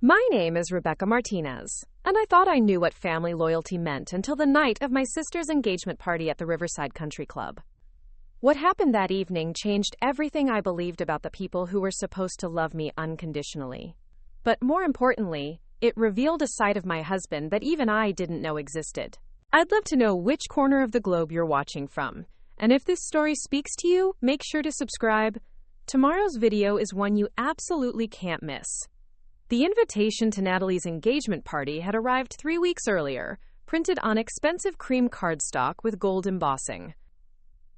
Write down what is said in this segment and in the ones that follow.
My name is Rebecca Martinez, and I thought I knew what family loyalty meant until the night of my sister's engagement party at the Riverside Country Club. What happened that evening changed everything I believed about the people who were supposed to love me unconditionally. But more importantly, it revealed a side of my husband that even I didn't know existed. I'd love to know which corner of the globe you're watching from, and if this story speaks to you, make sure to subscribe. Tomorrow's video is one you absolutely can't miss. The invitation to Natalie's engagement party had arrived 3 weeks earlier, printed on expensive cream cardstock with gold embossing.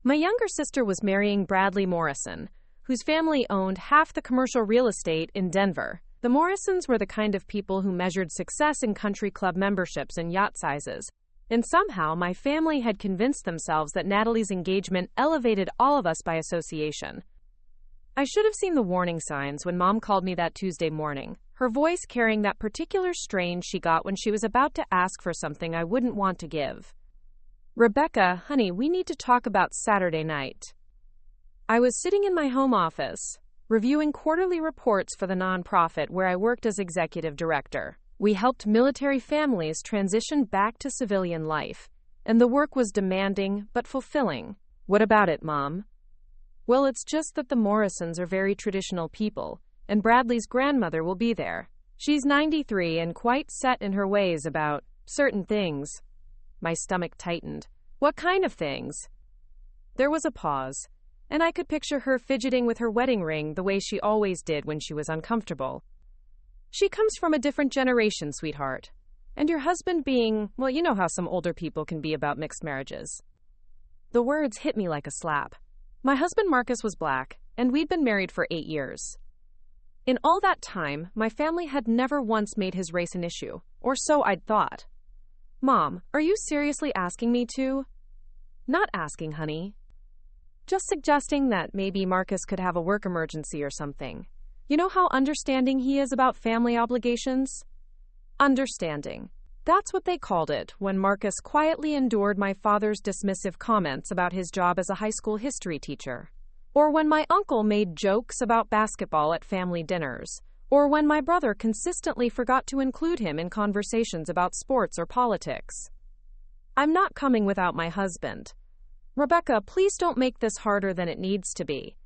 My younger sister was marrying Bradley Morrison, whose family owned half the commercial real estate in Denver. The Morrisons were the kind of people who measured success in country club memberships and yacht sizes, and somehow my family had convinced themselves that Natalie's engagement elevated all of us by association. I should have seen the warning signs when Mom called me that Tuesday morning, her voice carrying that particular strain she got when she was about to ask for something I wouldn't want to give. "Rebecca, honey, we need to talk about Saturday night." I was sitting in my home office, reviewing quarterly reports for the nonprofit where I worked as executive director. We helped military families transition back to civilian life, and the work was demanding but fulfilling. "What about it, Mom?" "Well, it's just that the Morrisons are very traditional people, and Bradley's grandmother will be there. She's 93 and quite set in her ways about certain things." My stomach tightened. "What kind of things?" There was a pause, and I could picture her fidgeting with her wedding ring the way she always did when she was uncomfortable. "She comes from a different generation, sweetheart. And your husband being, well, you know how some older people can be about mixed marriages." The words hit me like a slap. My husband Marcus was black, and we'd been married for 8 years. In all that time, my family had never once made his race an issue, or so I'd thought. "Mom, are you seriously asking me to?" "Not asking, honey. Just suggesting that maybe Marcus could have a work emergency or something. You know how understanding he is about family obligations?" Understanding. That's what they called it when Marcus quietly endured my father's dismissive comments about his job as a high school history teacher. Or when my uncle made jokes about basketball at family dinners. Or when my brother consistently forgot to include him in conversations about sports or politics. I'm not coming without my husband. Rebecca, please don't make this harder than it needs to be.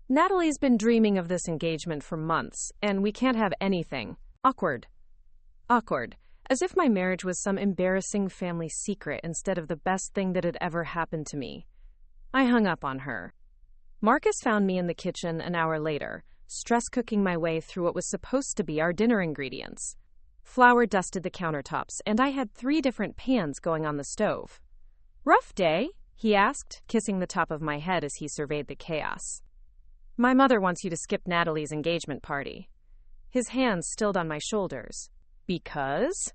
Natalie's been dreaming of this engagement for months, and we can't have anything. Awkward. As if my marriage was some embarrassing family secret instead of the best thing that had ever happened to me. I hung up on her. Marcus found me in the kitchen an hour later, stress cooking my way through what was supposed to be our dinner ingredients. Flour dusted the countertops, and I had 3 different pans going on the stove. "Rough day?" he asked, kissing the top of my head as he surveyed the chaos. "My mother wants you to skip Natalie's engagement party." His hands stilled on my shoulders. "Because?"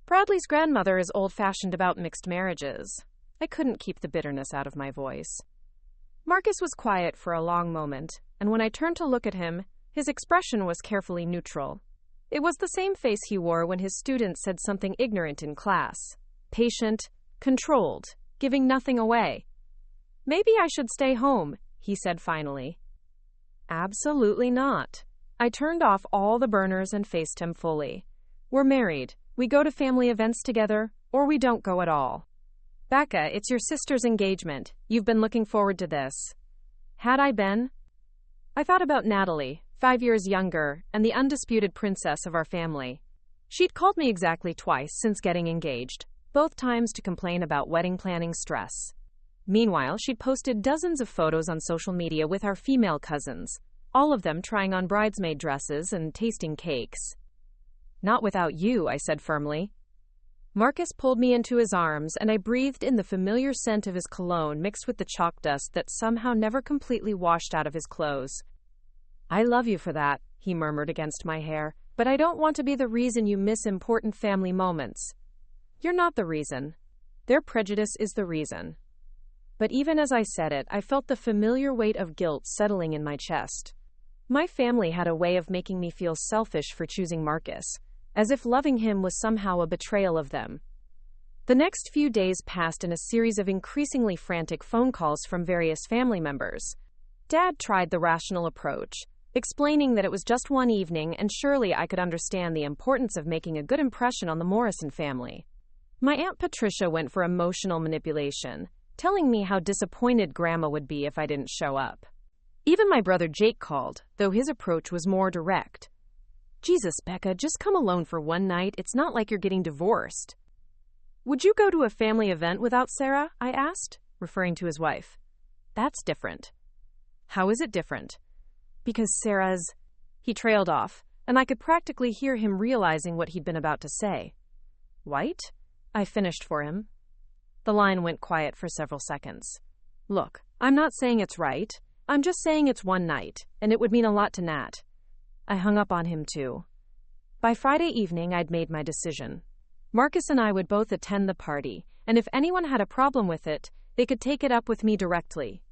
"Bradley's grandmother is old-fashioned about mixed marriages." I couldn't keep the bitterness out of my voice. Marcus was quiet for a long moment, and when I turned to look at him, his expression was carefully neutral. It was the same face he wore when his students said something ignorant in class. Patient, controlled, giving nothing away. "Maybe I should stay home," he said finally. "Absolutely not." I turned off all the burners and faced him fully. "We're married. We go to family events together, or we don't go at all." "Becca, it's your sister's engagement. You've been looking forward to this." Had I been? I thought about Natalie, 5 years younger, and the undisputed princess of our family. She'd called me exactly twice since getting engaged, both times to complain about wedding planning stress. Meanwhile, she'd posted dozens of photos on social media with our female cousins, all of them trying on bridesmaid dresses and tasting cakes. "Not without you," I said firmly. Marcus pulled me into his arms, and I breathed in the familiar scent of his cologne mixed with the chalk dust that somehow never completely washed out of his clothes. "I love you for that," he murmured against my hair, "but I don't want to be the reason you miss important family moments." "You're not the reason. Their prejudice is the reason." But even as I said it, I felt the familiar weight of guilt settling in my chest. My family had a way of making me feel selfish for choosing Marcus, as if loving him was somehow a betrayal of them. The next few days passed in a series of increasingly frantic phone calls from various family members. Dad tried the rational approach, explaining that it was just one evening and surely I could understand the importance of making a good impression on the Morrison family. My Aunt Patricia went for emotional manipulation, telling me how disappointed Grandma would be if I didn't show up. Even my brother Jake called, though his approach was more direct. Jesus, Becca, just come alone for one night. It's not like you're getting divorced. Would you go to a family event without Sarah? I asked, referring to his wife. That's different. How is it different? Because Sarah's... He trailed off, and I could practically hear him realizing what he'd been about to say. White? I finished for him. The line went quiet for several seconds. Look, I'm not saying it's right. I'm just saying it's one night, and it would mean a lot to Nat. I hung up on him too. By Friday evening, I'd made my decision. Marcus and I would both attend the party, and if anyone had a problem with it, they could take it up with me directly.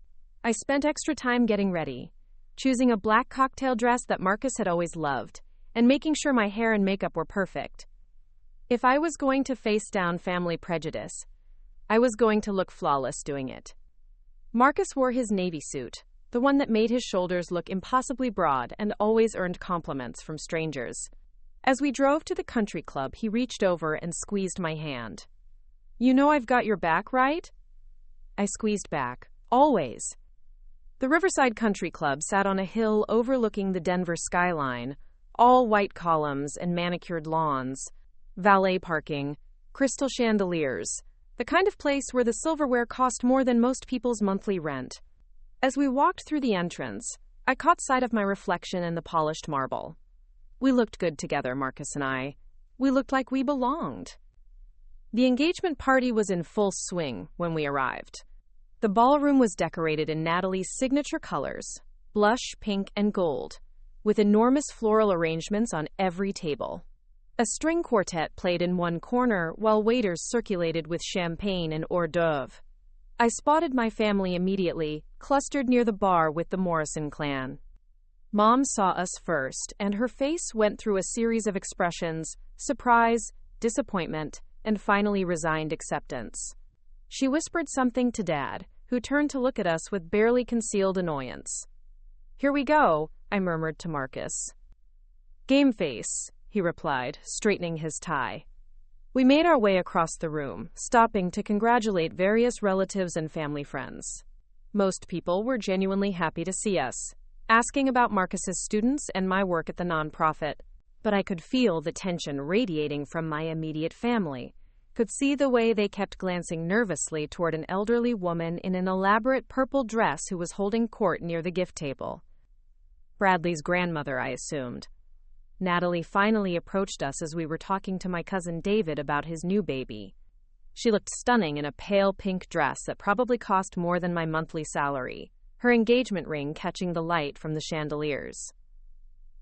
I spent extra time getting ready, choosing a black cocktail dress that Marcus had always loved, and making sure my hair and makeup were perfect. If I was going to face down family prejudice, I was going to look flawless doing it. Marcus wore his navy suit, the one that made his shoulders look impossibly broad and always earned compliments from strangers. As we drove to the country club, he reached over and squeezed my hand. You know I've got your back, right? I squeezed back. Always. The Riverside Country Club sat on a hill overlooking the Denver skyline, all white columns and manicured lawns, valet parking, crystal chandeliers, the kind of place where the silverware cost more than most people's monthly rent. As we walked through the entrance, I caught sight of my reflection in the polished marble. We looked good together, Marcus and I. We looked like we belonged. The engagement party was in full swing when we arrived. The ballroom was decorated in Natalie's signature colors, blush, pink, and gold, with enormous floral arrangements on every table. A string quartet played in one corner while waiters circulated with champagne and hors d'oeuvre. I spotted my family immediately, clustered near the bar with the Morrison clan. Mom saw us first, and her face went through a series of expressions: surprise, disappointment, and finally resigned acceptance. She whispered something to Dad, who turned to look at us with barely concealed annoyance. Here we go, I murmured to Marcus. Game face, he replied, straightening his tie. We made our way across the room, stopping to congratulate various relatives and family friends. Most people were genuinely happy to see us, asking about Marcus's students and my work at the nonprofit, but I could feel the tension radiating from my immediate family, could see the way they kept glancing nervously toward an elderly woman in an elaborate purple dress who was holding court near the gift table. Bradley's grandmother, I assumed. Natalie finally approached us as we were talking to my cousin David about his new baby. She looked stunning in a pale pink dress that probably cost more than my monthly salary, her engagement ring catching the light from the chandeliers.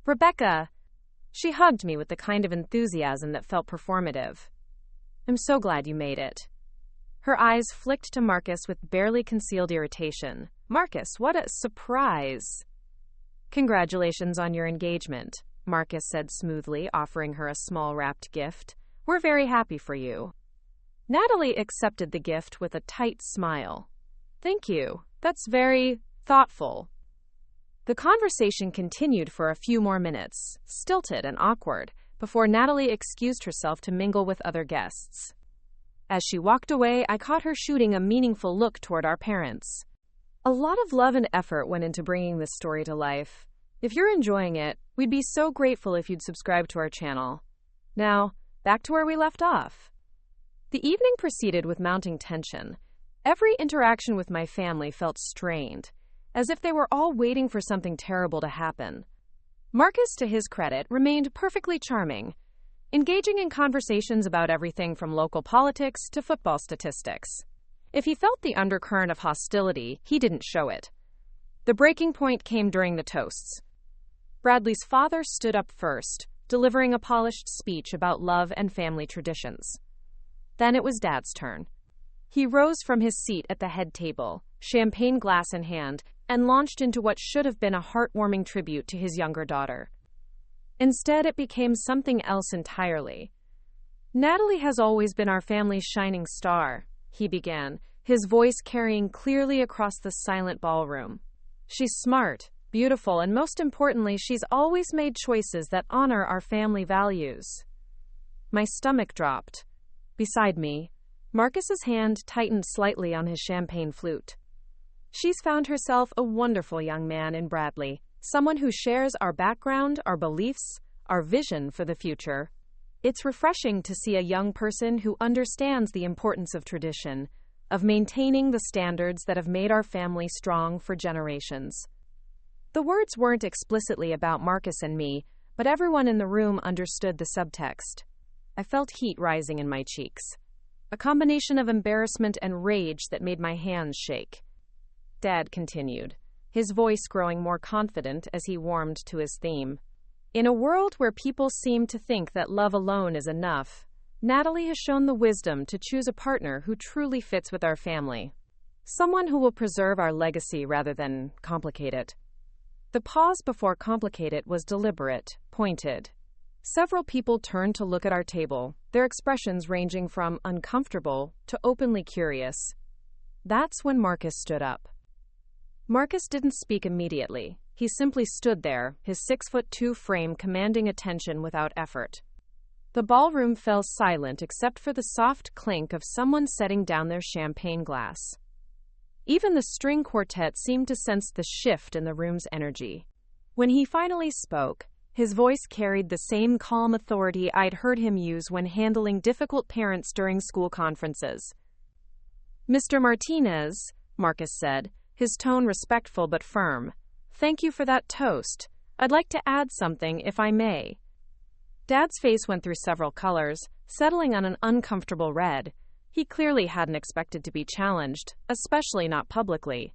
Rebecca! She hugged me with the kind of enthusiasm that felt performative. I'm so glad you made it. Her eyes flicked to Marcus with barely concealed irritation. Marcus, what a surprise! Congratulations on your engagement, Marcus said smoothly, offering her a small wrapped gift. We're very happy for you. Natalie accepted the gift with a tight smile. Thank you. That's very thoughtful. The conversation continued for a few more minutes, stilted and awkward, before Natalie excused herself to mingle with other guests. As she walked away, I caught her shooting a meaningful look toward our parents. A lot of love and effort went into bringing this story to life. If you're enjoying it, we'd be so grateful if you'd subscribe to our channel. Now, back to where we left off. The evening proceeded with mounting tension. Every interaction with my family felt strained, as if they were all waiting for something terrible to happen. Marcus, to his credit, remained perfectly charming, engaging in conversations about everything from local politics to football statistics. If he felt the undercurrent of hostility, he didn't show it. The breaking point came during the toasts. Bradley's father stood up first, delivering a polished speech about love and family traditions. Then it was Dad's turn. He rose from his seat at the head table, champagne glass in hand, and launched into what should have been a heartwarming tribute to his younger daughter. Instead, it became something else entirely. Natalie has always been our family's shining star, he began, his voice carrying clearly across the silent ballroom. She's smart, beautiful, and most importantly, she's always made choices that honor our family values. My stomach dropped. Beside me, Marcus's hand tightened slightly on his champagne flute. She's found herself a wonderful young man in Bradley, someone who shares our background, our beliefs, our vision for the future. It's refreshing to see a young person who understands the importance of tradition, of maintaining the standards that have made our family strong for generations. The words weren't explicitly about Marcus and me, but everyone in the room understood the subtext. I felt heat rising in my cheeks, a combination of embarrassment and rage that made my hands shake. Dad continued, his voice growing more confident as he warmed to his theme. In a world where people seem to think that love alone is enough, Natalie has shown the wisdom to choose a partner who truly fits with our family. Someone who will preserve our legacy rather than complicate it. The pause before complicate it was deliberate, pointed. Several people turned to look at our table, their expressions ranging from uncomfortable to openly curious. That's when Marcus stood up. Marcus didn't speak immediately. He simply stood there, his 6'2" frame commanding attention without effort. The ballroom fell silent except for the soft clink of someone setting down their champagne glass. Even the string quartet seemed to sense the shift in the room's energy. When he finally spoke, his voice carried the same calm authority I'd heard him use when handling difficult parents during school conferences. "Mr. Martinez," Marcus said, his tone respectful but firm, "thank you for that toast. I'd like to add something, if I may." Dad's face went through several colors, settling on an uncomfortable red. He clearly hadn't expected to be challenged, especially not publicly.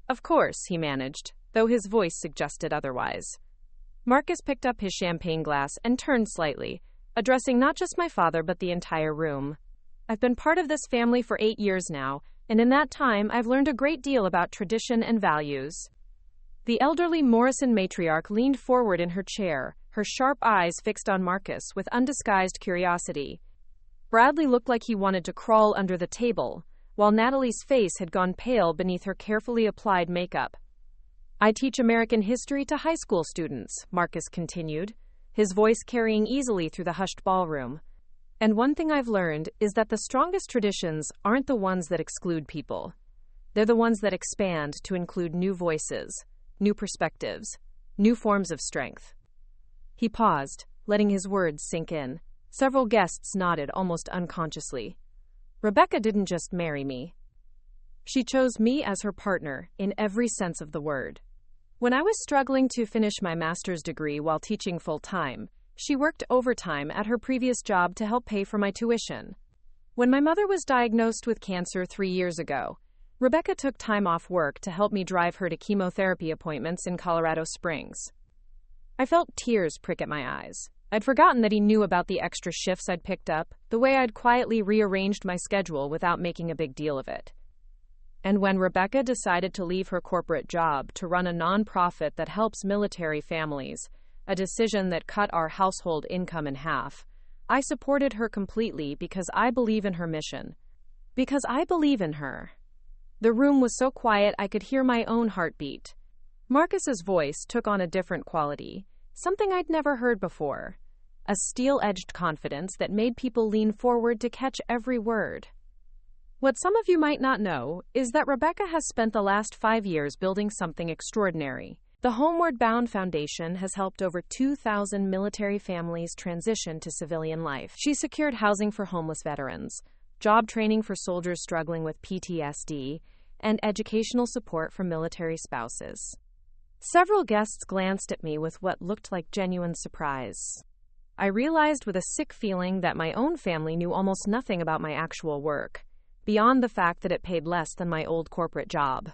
"Of course," he managed, though his voice suggested otherwise. Marcus picked up his champagne glass and turned slightly, addressing not just my father but the entire room. "I've been part of this family for 8 years now, and in that time I've learned a great deal about tradition and values." The elderly Morrison matriarch leaned forward in her chair, her sharp eyes fixed on Marcus with undisguised curiosity. Bradley looked like he wanted to crawl under the table, while Natalie's face had gone pale beneath her carefully applied makeup. "I teach American history to high school students," Marcus continued, his voice carrying easily through the hushed ballroom. "And one thing I've learned is that the strongest traditions aren't the ones that exclude people. They're the ones that expand to include new voices, new perspectives, new forms of strength." He paused, letting his words sink in. Several guests nodded almost unconsciously. Rebecca didn't just marry me. She chose me as her partner, in every sense of the word. When I was struggling to finish my master's degree while teaching full-time, she worked overtime at her previous job to help pay for my tuition. When my mother was diagnosed with cancer 3 years ago, Rebecca took time off work to help me drive her to chemotherapy appointments in Colorado Springs. I felt tears prick at my eyes. I'd forgotten that he knew about the extra shifts I'd picked up, the way I'd quietly rearranged my schedule without making a big deal of it. And when Rebecca decided to leave her corporate job to run a nonprofit that helps military families, a decision that cut our household income in half, I supported her completely because I believe in her mission. Because I believe in her. The room was so quiet I could hear my own heartbeat. Marcus's voice took on a different quality, something I'd never heard before. A steel-edged confidence that made people lean forward to catch every word. What some of you might not know is that Rebecca has spent the last 5 years building something extraordinary. The Homeward Bound Foundation has helped over 2,000 military families transition to civilian life. She secured housing for homeless veterans, job training for soldiers struggling with PTSD, and educational support for military spouses. Several guests glanced at me with what looked like genuine surprise. I realized with a sick feeling that my own family knew almost nothing about my actual work, beyond the fact that it paid less than my old corporate job.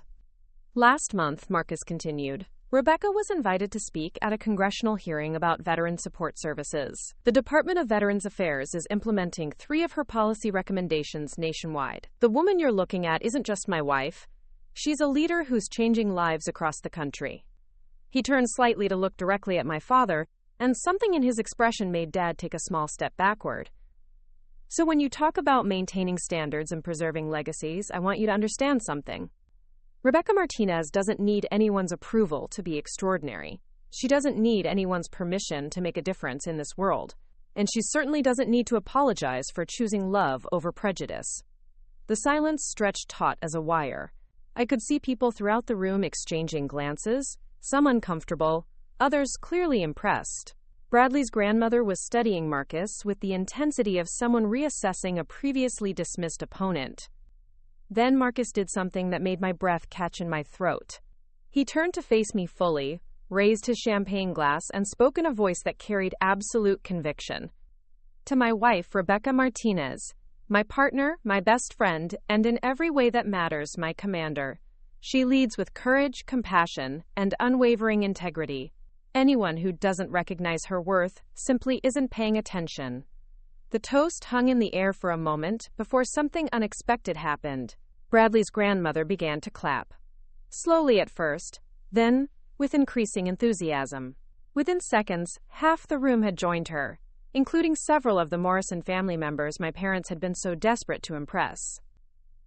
Last month, Marcus continued, Rebecca was invited to speak at a congressional hearing about veteran support services. The Department of Veterans Affairs is implementing 3 of her policy recommendations nationwide. The woman you're looking at isn't just my wife. She's a leader who's changing lives across the country. He turned slightly to look directly at my father, and something in his expression made Dad take a small step backward. So when you talk about maintaining standards and preserving legacies, I want you to understand something. Rebecca Martinez doesn't need anyone's approval to be extraordinary. She doesn't need anyone's permission to make a difference in this world. And she certainly doesn't need to apologize for choosing love over prejudice. The silence stretched taut as a wire. I could see people throughout the room exchanging glances, some uncomfortable, others clearly impressed. Bradley's grandmother was studying Marcus with the intensity of someone reassessing a previously dismissed opponent. Then Marcus did something that made my breath catch in my throat. He turned to face me fully, raised his champagne glass, and spoke in a voice that carried absolute conviction. To my wife, Rebecca Martinez, my partner, my best friend, and in every way that matters, my commander. She leads with courage, compassion, and unwavering integrity. Anyone who doesn't recognize her worth simply isn't paying attention. The toast hung in the air for a moment before something unexpected happened. Bradley's grandmother began to clap. Slowly at first, then, with increasing enthusiasm. Within seconds, half the room had joined her, including several of the Morrison family members my parents had been so desperate to impress.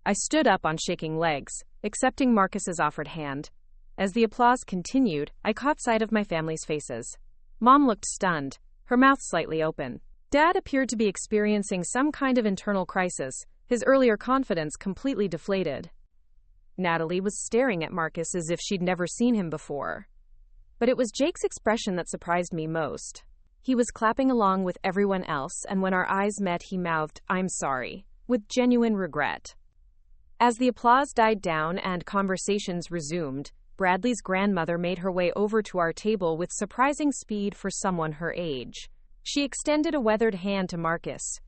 I stood up on shaking legs, accepting Marcus's offered hand. As the applause continued, I caught sight of my family's faces. Mom looked stunned, her mouth slightly open. Dad appeared to be experiencing some kind of internal crisis, his earlier confidence completely deflated. Natalie was staring at Marcus as if she'd never seen him before. But it was Jake's expression that surprised me most. He was clapping along with everyone else, and when our eyes met, he mouthed, "I'm sorry," with genuine regret. As the applause died down and conversations resumed, Bradley's grandmother made her way over to our table with surprising speed for someone her age. She extended a weathered hand to Marcus.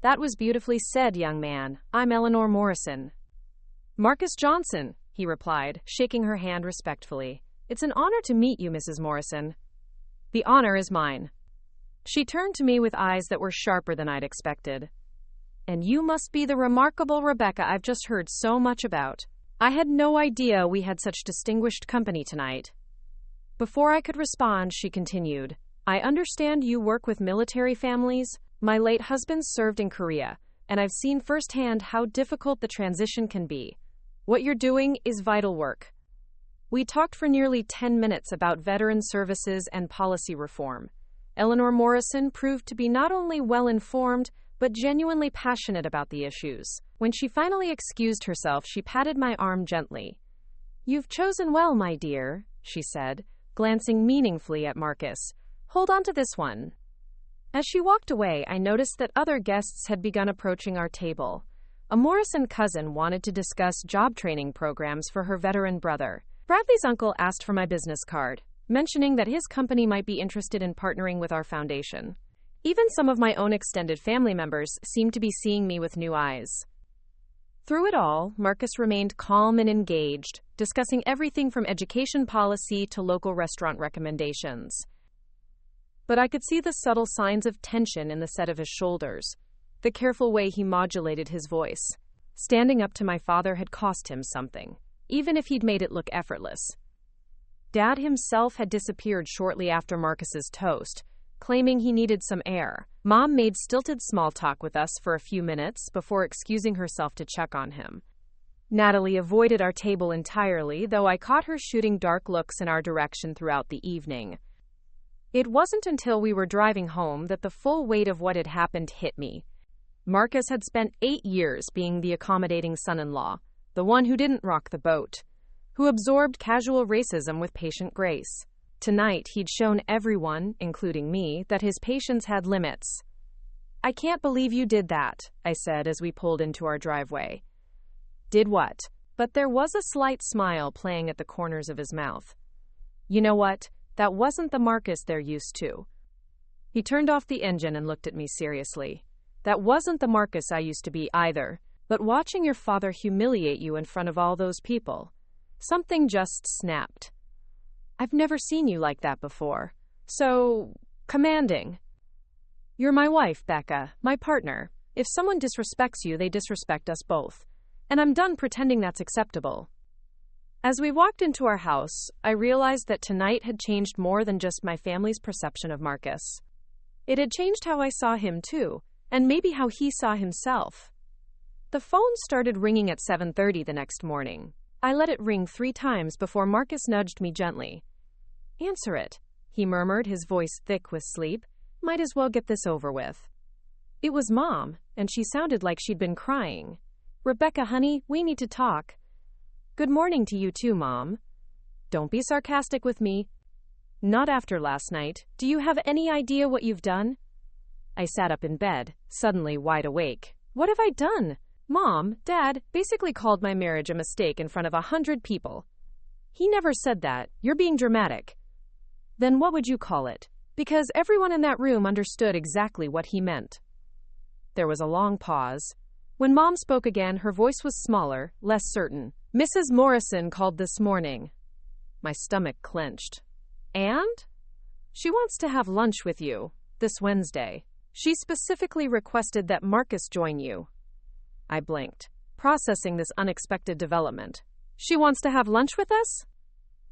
"That was beautifully said, young man. I'm Eleanor Morrison." "Marcus Johnson," he replied, shaking her hand respectfully. "It's an honor to meet you, Mrs. Morrison." "The honor is mine." She turned to me with eyes that were sharper than I'd expected. "And you must be the remarkable Rebecca I've just heard so much about. I had no idea we had such distinguished company tonight." Before I could respond, she continued, "I understand you work with military families. My late husband served in Korea, and I've seen firsthand how difficult the transition can be. What you're doing is vital work." We talked for nearly 10 minutes about veteran services and policy reform. Eleanor Morrison proved to be not only well-informed, but genuinely passionate about the issues. When she finally excused herself, she patted my arm gently. "You've chosen well, my dear," she said, glancing meaningfully at Marcus. "Hold on to this one." As she walked away, I noticed that other guests had begun approaching our table. A Morrison cousin wanted to discuss job training programs for her veteran brother. Bradley's uncle asked for my business card, mentioning that his company might be interested in partnering with our foundation. Even some of my own extended family members seemed to be seeing me with new eyes. Through it all, Marcus remained calm and engaged, discussing everything from education policy to local restaurant recommendations. But I could see the subtle signs of tension in the set of his shoulders, the careful way he modulated his voice. Standing up to my father had cost him something, even if he'd made it look effortless. Dad himself had disappeared shortly after Marcus's toast, claiming he needed some air. Mom made stilted small talk with us for a few minutes before excusing herself to check on him. Natalie avoided our table entirely, though I caught her shooting dark looks in our direction throughout the evening. It wasn't until we were driving home that the full weight of what had happened hit me. Marcus had spent 8 years being the accommodating son-in-law, the one who didn't rock the boat, who absorbed casual racism with patient grace. Tonight, he'd shown everyone, including me, that his patience had limits. "I can't believe you did that," I said as we pulled into our driveway. "Did what?" But there was a slight smile playing at the corners of his mouth. "You know what? That wasn't the Marcus they're used to." He turned off the engine and looked at me seriously. "That wasn't the Marcus I used to be either, but watching your father humiliate you in front of all those people, something just snapped. I've never seen you like that before. So commanding. You're my wife, Becca, my partner. If someone disrespects you, they disrespect us both. And I'm done pretending that's acceptable." As we walked into our house, I realized that tonight had changed more than just my family's perception of Marcus. It had changed how I saw him too, and maybe how he saw himself. The phone started ringing at 7:30 the next morning. I let it ring 3 times before Marcus nudged me gently. "Answer it," he murmured, his voice thick with sleep. "Might as well get this over with." It was Mom, and she sounded like she'd been crying. "Rebecca, honey, we need to talk." "Good morning to you too, Mom." "Don't be sarcastic with me." "Not after last night. Do you have any idea what you've done?" I sat up in bed, suddenly wide awake. "What have I done?" "Mom, Dad basically called my marriage a mistake in front of 100 people." "He never said that. You're being dramatic." "Then what would you call it?" Because everyone in that room understood exactly what he meant. There was a long pause. When Mom spoke again, her voice was smaller, less certain. "Mrs. Morrison called this morning." My stomach clenched. "And?" "She wants to have lunch with you, this Wednesday. She specifically requested that Marcus join you." I blinked, processing this unexpected development. "She wants to have lunch with us?"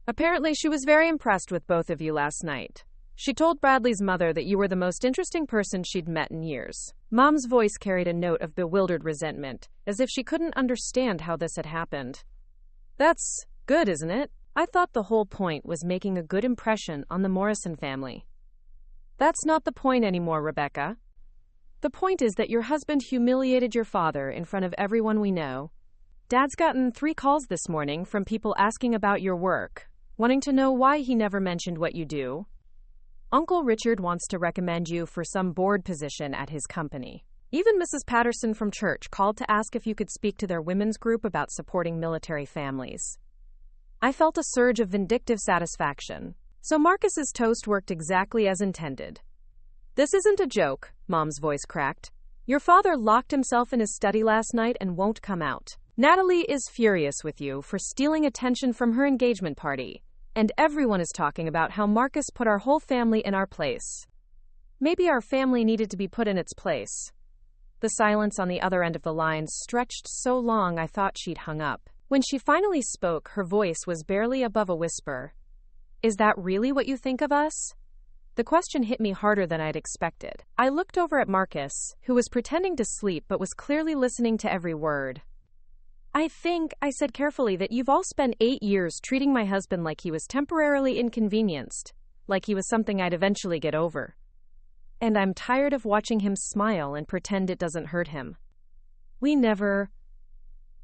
"Apparently she was very impressed with both of you last night. She told Bradley's mother that you were the most interesting person she'd met in years." Mom's voice carried a note of bewildered resentment, as if she couldn't understand how this had happened. "That's good, isn't it? I thought the whole point was making a good impression on the Morrison family." "That's not the point anymore, Rebecca. The point is that your husband humiliated your father in front of everyone we know. Dad's gotten 3 calls this morning from people asking about your work, wanting to know why he never mentioned what you do. Uncle Richard wants to recommend you for some board position at his company. Even Mrs. Patterson from church called to ask if you could speak to their women's group about supporting military families." I felt a surge of vindictive satisfaction. So Marcus's toast worked exactly as intended. "This isn't a joke," Mom's voice cracked. "Your father locked himself in his study last night and won't come out. Natalie is furious with you for stealing attention from her engagement party. And everyone is talking about how Marcus put our whole family in our place. Maybe our family needed to be put in its place." The silence on the other end of the line stretched so long I thought she'd hung up. When she finally spoke, her voice was barely above a whisper. "Is that really what you think of us?" The question hit me harder than I'd expected. I looked over at Marcus, who was pretending to sleep but was clearly listening to every word. "I think," I said carefully, "that you've all spent 8 years treating my husband like he was temporarily inconvenienced, like he was something I'd eventually get over. And I'm tired of watching him smile and pretend it doesn't hurt him. We never..."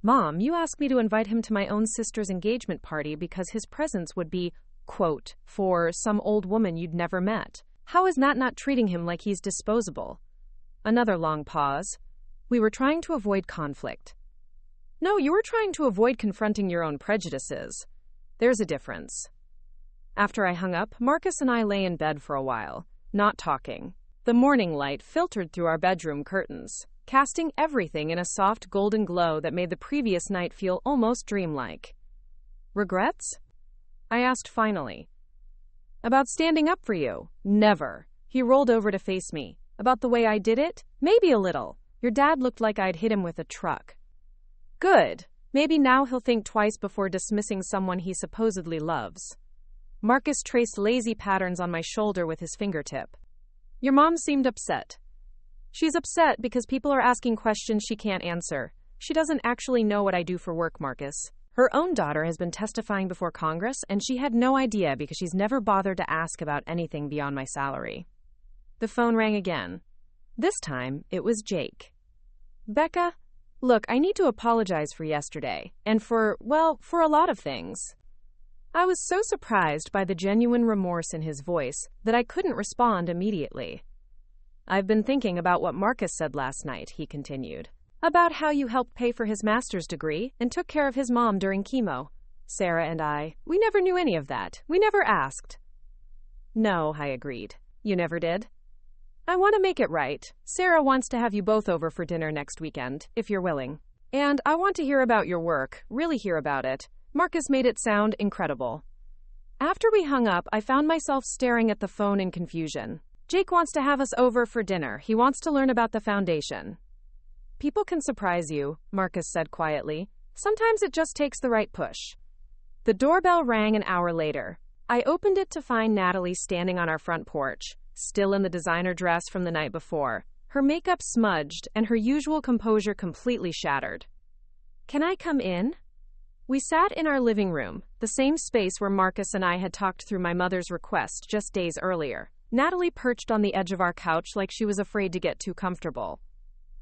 "Mom, you asked me to invite him to my own sister's engagement party because his presence would be, quote, for some old woman you'd never met. How is that not treating him like he's disposable?" Another long pause. "We were trying to avoid conflict." "No, you were trying to avoid confronting your own prejudices. There's a difference." After I hung up, Marcus and I lay in bed for a while, not talking. The morning light filtered through our bedroom curtains, casting everything in a soft golden glow that made the previous night feel almost dreamlike. "Regrets?" I asked finally. "About standing up for you?" "Never." He rolled over to face me. "About the way I did it?" "Maybe a little. Your dad looked like I'd hit him with a truck." "Good. Maybe now he'll think twice before dismissing someone he supposedly loves." Marcus traced lazy patterns on my shoulder with his fingertip. "Your mom seemed upset." "She's upset because people are asking questions she can't answer. She doesn't actually know what I do for work, Marcus. Her own daughter has been testifying before Congress, and she had no idea because she's never bothered to ask about anything beyond my salary." The phone rang again. This time, it was Jake. "Becca, look, I need to apologize for yesterday, and for a lot of things." I was so surprised by the genuine remorse in his voice that I couldn't respond immediately. "I've been thinking about what Marcus said last night," he continued. "About how you helped pay for his master's degree and took care of his mom during chemo. Sarah and we never knew any of that. We never asked." "No," I agreed. "You never did?" "I want to make it right. Sarah wants to have you both over for dinner next weekend, if you're willing. And I want to hear about your work, really hear about it." Marcus made it sound incredible. After we hung up, I found myself staring at the phone in confusion. "Jake wants to have us over for dinner. He wants to learn about the foundation." "People can surprise you," Marcus said quietly. "Sometimes it just takes the right push." The doorbell rang an hour later. I opened it to find Natalie standing on our front porch, still in the designer dress from the night before, her makeup smudged and her usual composure completely shattered. "Can I come in?" We sat in our living room, the same space where Marcus and I had talked through my mother's request just days earlier. Natalie perched on the edge of our couch like she was afraid to get too comfortable.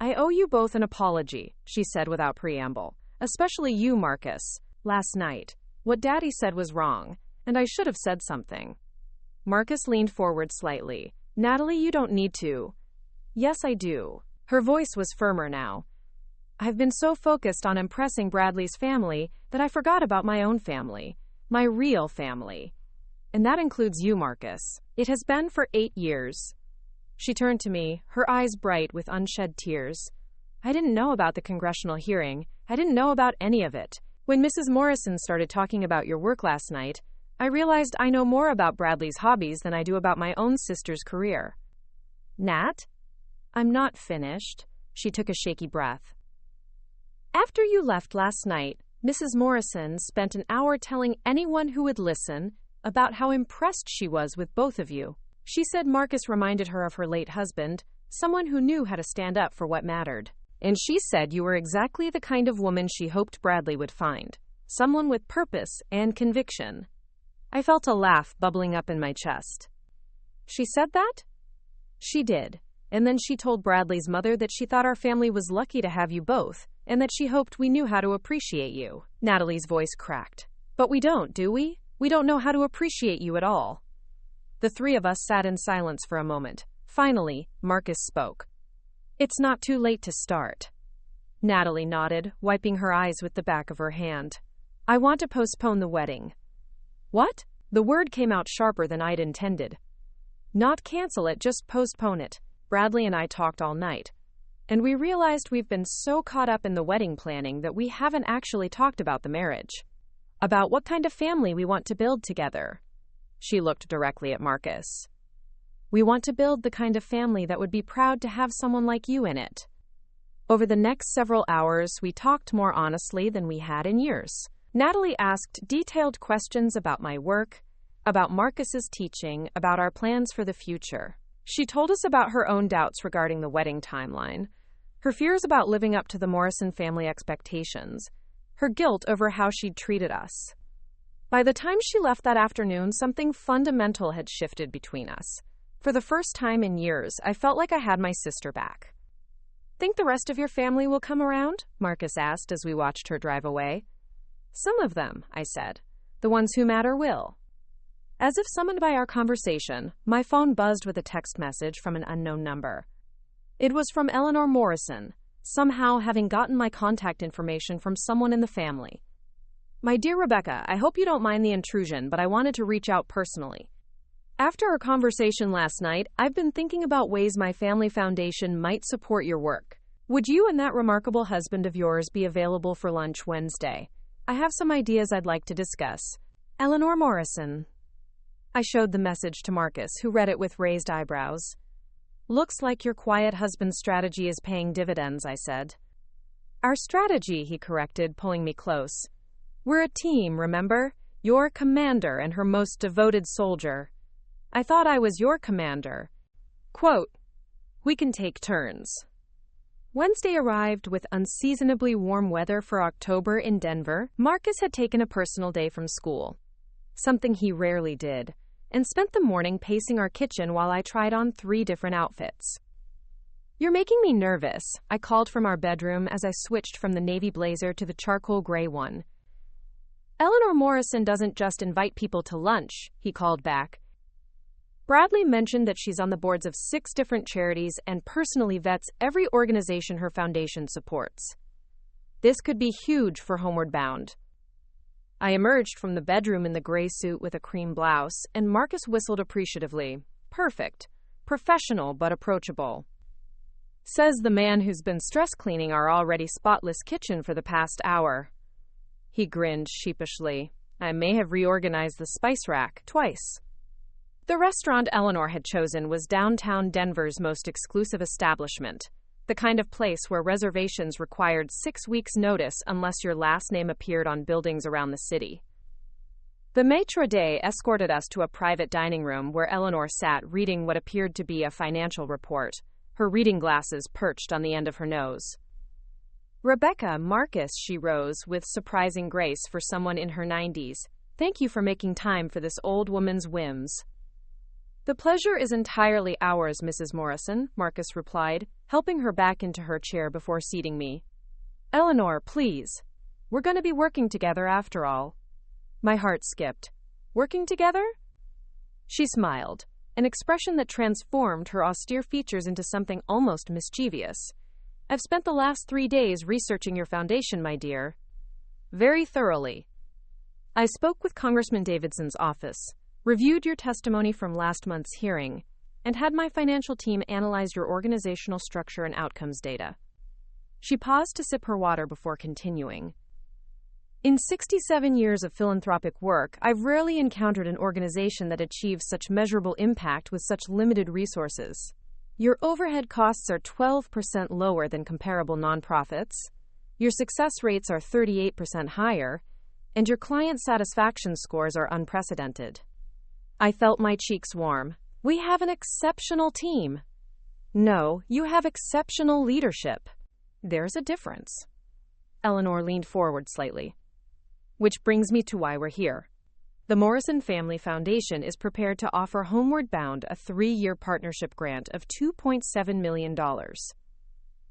"I owe you both an apology," she said without preamble. "Especially you, Marcus. Last night, what Daddy said was wrong, and I should have said something." Marcus leaned forward slightly. "Natalie, you don't need to." "Yes, I do." Her voice was firmer now. "I've been so focused on impressing Bradley's family that I forgot about my own family. My real family. And that includes you, Marcus. It has been for 8 years. She turned to me, her eyes bright with unshed tears. "I didn't know about the congressional hearing. I didn't know about any of it. When Mrs. Morrison started talking about your work last night, I realized I know more about Bradley's hobbies than I do about my own sister's career." "Nat?" "I'm not finished." She took a shaky breath. "After you left last night, Mrs. Morrison spent an hour telling anyone who would listen about how impressed she was with both of you. She said Marcus reminded her of her late husband, someone who knew how to stand up for what mattered. And she said you were exactly the kind of woman she hoped Bradley would find, someone with purpose and conviction." I felt a laugh bubbling up in my chest. "She said that?" "She did. And then she told Bradley's mother that she thought our family was lucky to have you both, and that she hoped we knew how to appreciate you." Natalie's voice cracked. "But we don't, do we? We don't know how to appreciate you at all." The three of us sat in silence for a moment. Finally, Marcus spoke. "It's not too late to start." Natalie nodded, wiping her eyes with the back of her hand. "I want to postpone the wedding." "What?" The word came out sharper than I'd intended. "Not cancel it, just postpone it. Bradley and I talked all night, and we realized we've been so caught up in the wedding planning that we haven't actually talked about the marriage. About what kind of family we want to build together." She looked directly at Marcus. "We want to build the kind of family that would be proud to have someone like you in it." Over the next several hours, we talked more honestly than we had in years. Natalie asked detailed questions about my work, about Marcus's teaching, about our plans for the future. She told us about her own doubts regarding the wedding timeline, her fears about living up to the Morrison family expectations, her guilt over how she'd treated us. By the time she left that afternoon, something fundamental had shifted between us. For the first time in years, I felt like I had my sister back. "Think the rest of your family will come around?" Marcus asked as we watched her drive away. "Some of them," I said. "The ones who matter will." As if summoned by our conversation, my phone buzzed with a text message from an unknown number. It was from Eleanor Morrison, somehow having gotten my contact information from someone in the family. "My dear Rebecca, I hope you don't mind the intrusion, but I wanted to reach out personally. After our conversation last night, I've been thinking about ways my family foundation might support your work. Would you and that remarkable husband of yours be available for lunch Wednesday? I have some ideas I'd like to discuss. Eleanor Morrison." I showed the message to Marcus, who read it with raised eyebrows. "Looks like your quiet husband strategy is paying dividends," I said. "Our strategy," he corrected, pulling me close. "We're a team, remember? Your commander and her most devoted soldier. I thought I was your commander. Quote, we can take turns." Wednesday arrived with unseasonably warm weather for October in Denver. Marcus had taken a personal day from school, something he rarely did, and spent the morning pacing our kitchen while I tried on 3 different outfits. "You're making me nervous," I called from our bedroom as I switched from the navy blazer to the charcoal gray one. "Eleanor Morrison doesn't just invite people to lunch," he called back. "Bradley mentioned that she's on the boards of 6 different charities and personally vets every organization her foundation supports. This could be huge for Homeward Bound." I emerged from the bedroom in the gray suit with a cream blouse, and Marcus whistled appreciatively. "Perfect. Professional but approachable. Says the man who's been stress cleaning our already spotless kitchen for the past hour." He grinned sheepishly. I may have reorganized the spice rack twice. The restaurant Eleanor had chosen was downtown Denver's most exclusive establishment, the kind of place where reservations required 6 weeks' notice unless your last name appeared on buildings around the city. The maitre d' escorted us to a private dining room where Eleanor sat reading what appeared to be a financial report, her reading glasses perched on the end of her nose. Rebecca, Marcus, she rose with surprising grace for someone in her 90s. Thank you for making time for this old woman's whims. The pleasure is entirely ours, Mrs. Morrison, Marcus replied, helping her back into her chair before seating me. Eleanor, please. We're going to be working together after all. My heart skipped. Working together? She smiled, an expression that transformed her austere features into something almost mischievous. I've spent the last 3 days researching your foundation, my dear. Very thoroughly. I spoke with Congressman Davidson's office, reviewed your testimony from last month's hearing, and had my financial team analyze your organizational structure and outcomes data. She paused to sip her water before continuing. In 67 years of philanthropic work, I've rarely encountered an organization that achieves such measurable impact with such limited resources. Your overhead costs are 12% lower than comparable nonprofits, your success rates are 38% higher, and your client satisfaction scores are unprecedented. I felt my cheeks warm. We have an exceptional team. No, you have exceptional leadership. There's a difference. Eleanor leaned forward slightly. Which brings me to why we're here. The Morrison Family Foundation is prepared to offer Homeward Bound a 3-year partnership grant of $2.7 million.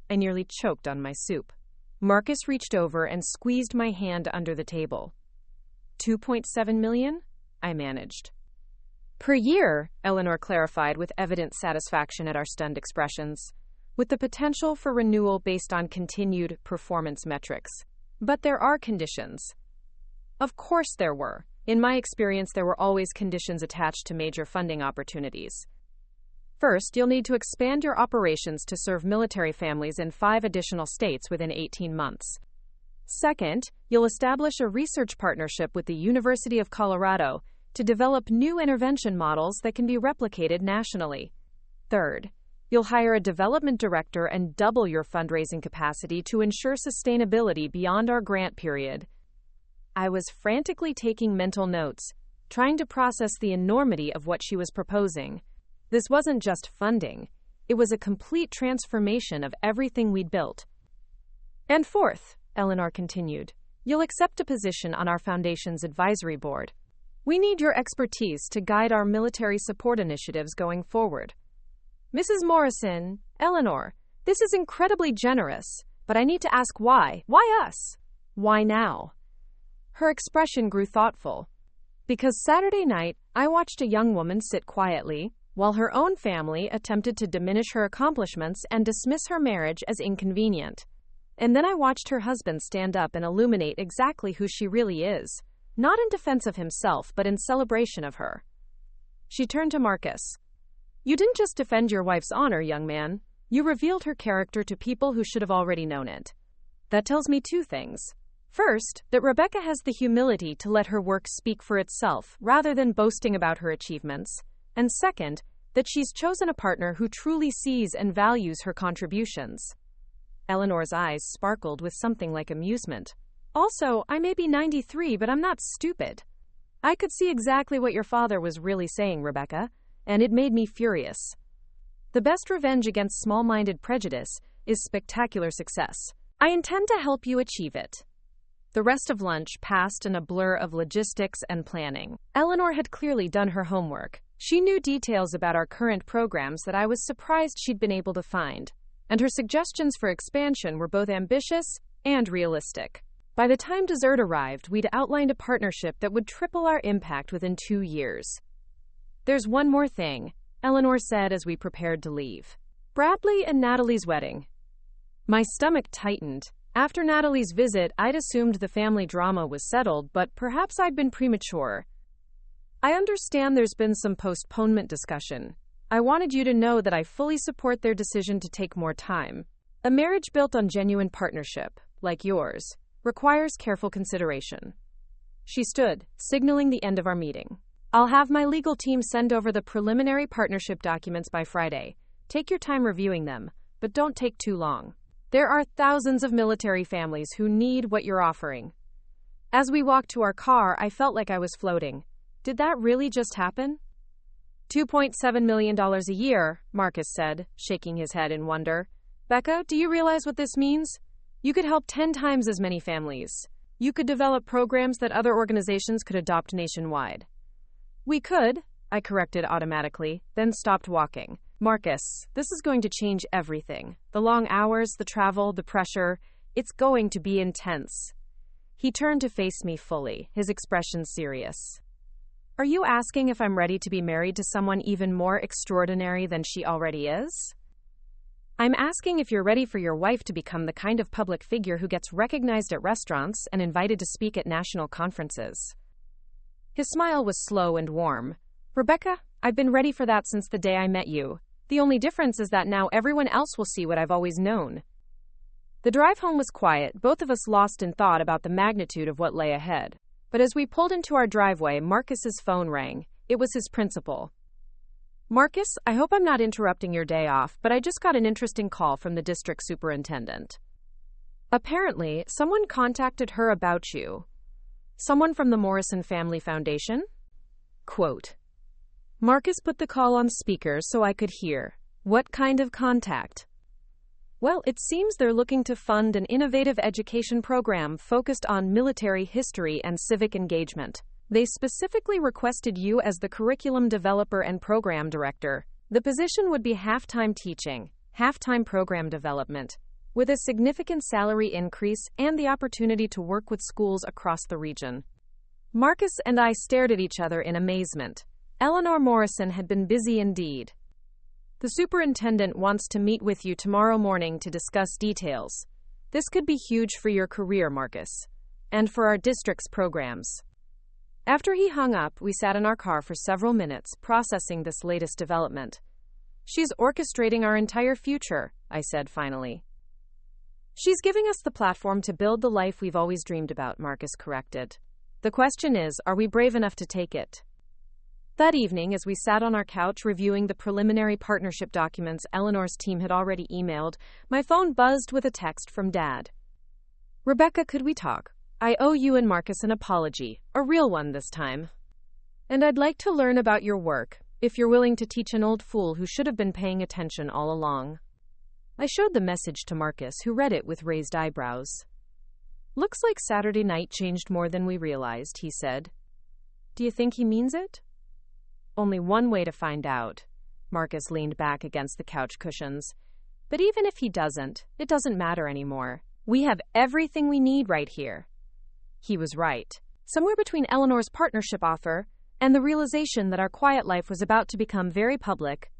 I nearly choked on my soup. Marcus reached over and squeezed my hand under the table. $2.7 million? I managed. Per year, Eleanor clarified with evident satisfaction at our stunned expressions, with the potential for renewal based on continued performance metrics. But there are conditions. Of course there were. In my experience, there were always conditions attached to major funding opportunities. First, you'll need to expand your operations to serve military families in 5 additional states within 18 months. Second, you'll establish a research partnership with the University of Colorado to develop new intervention models that can be replicated nationally. Third, you'll hire a development director and double your fundraising capacity to ensure sustainability beyond our grant period. I was frantically taking mental notes, trying to process the enormity of what she was proposing. This wasn't just funding. It was a complete transformation of everything we'd built. And fourth, Eleanor continued, you'll accept a position on our foundation's advisory board. We need your expertise to guide our military support initiatives going forward. Mrs. Morrison, Eleanor, this is incredibly generous, but I need to ask why. Why us? Why now? Her expression grew thoughtful. Because Saturday night, I watched a young woman sit quietly, while her own family attempted to diminish her accomplishments and dismiss her marriage as inconvenient. And then I watched her husband stand up and illuminate exactly who she really is, not in defense of himself, but in celebration of her. She turned to Marcus. You didn't just defend your wife's honor, young man. You revealed her character to people who should have already known it. That tells me 2 things. First, that Rebecca has the humility to let her work speak for itself, rather than boasting about her achievements. And second, that she's chosen a partner who truly sees and values her contributions. Eleanor's eyes sparkled with something like amusement. Also, I may be 93, but I'm not stupid. I could see exactly what your father was really saying, Rebecca, and it made me furious. The best revenge against small-minded prejudice is spectacular success. I intend to help you achieve it. The rest of lunch passed in a blur of logistics and planning. Eleanor had clearly done her homework. She knew details about our current programs that I was surprised she'd been able to find, and her suggestions for expansion were both ambitious and realistic. By the time dessert arrived, we'd outlined a partnership that would triple our impact within 2 years. There's one more thing, Eleanor said as we prepared to leave. Bradley and Natalie's wedding. My stomach tightened. After Natalie's visit, I'd assumed the family drama was settled, but perhaps I'd been premature. I understand there's been some postponement discussion. I wanted you to know that I fully support their decision to take more time. A marriage built on genuine partnership, like yours, requires careful consideration. She stood, signaling the end of our meeting. I'll have my legal team send over the preliminary partnership documents by Friday. Take your time reviewing them, but don't take too long. There are thousands of military families who need what you're offering. As we walked to our car, I felt like I was floating. Did that really just happen? $2.7 million a year, Marcus said, shaking his head in wonder. Becca, do you realize what this means? You could help 10 times as many families. You could develop programs that other organizations could adopt nationwide. We could, I corrected automatically, then stopped walking. Marcus, this is going to change everything. The long hours, the travel, the pressure. It's going to be intense. He turned to face me fully, his expression serious. Are you asking if I'm ready to be married to someone even more extraordinary than she already is? I'm asking if you're ready for your wife to become the kind of public figure who gets recognized at restaurants and invited to speak at national conferences. His smile was slow and warm. Rebecca, I've been ready for that since the day I met you. The only difference is that now everyone else will see what I've always known. The drive home was quiet, both of us lost in thought about the magnitude of what lay ahead. But as we pulled into our driveway, Marcus's phone rang. It was his principal. Marcus, I hope I'm not interrupting your day off, but I just got an interesting call from the district superintendent. Apparently, someone contacted her about you. Someone from the Morrison Family Foundation? Quote. Marcus put the call on speaker so I could hear. What kind of contact? Well, it seems they're looking to fund an innovative education program focused on military history and civic engagement. They specifically requested you as the curriculum developer and program director. The position would be half-time teaching, half-time program development, with a significant salary increase and the opportunity to work with schools across the region. Marcus and I stared at each other in amazement. Eleanor Morrison had been busy indeed. The superintendent wants to meet with you tomorrow morning to discuss details. This could be huge for your career, Marcus, and for our district's programs. After he hung up, we sat in our car for several minutes, processing this latest development. She's orchestrating our entire future, I said finally. She's giving us the platform to build the life we've always dreamed about, Marcus corrected. The question is, are we brave enough to take it? That evening, as we sat on our couch reviewing the preliminary partnership documents Eleanor's team had already emailed, my phone buzzed with a text from Dad. Rebecca, could we talk? I owe you and Marcus an apology, a real one this time. And I'd like to learn about your work, if you're willing to teach an old fool who should have been paying attention all along. I showed the message to Marcus, who read it with raised eyebrows. Looks like Saturday night changed more than we realized, he said. Do you think he means it? Only one way to find out. Marcus leaned back against the couch cushions. But even if he doesn't, it doesn't matter anymore. We have everything we need right here. He was right. Somewhere between Eleanor's partnership offer and the realization that our quiet life was about to become very public,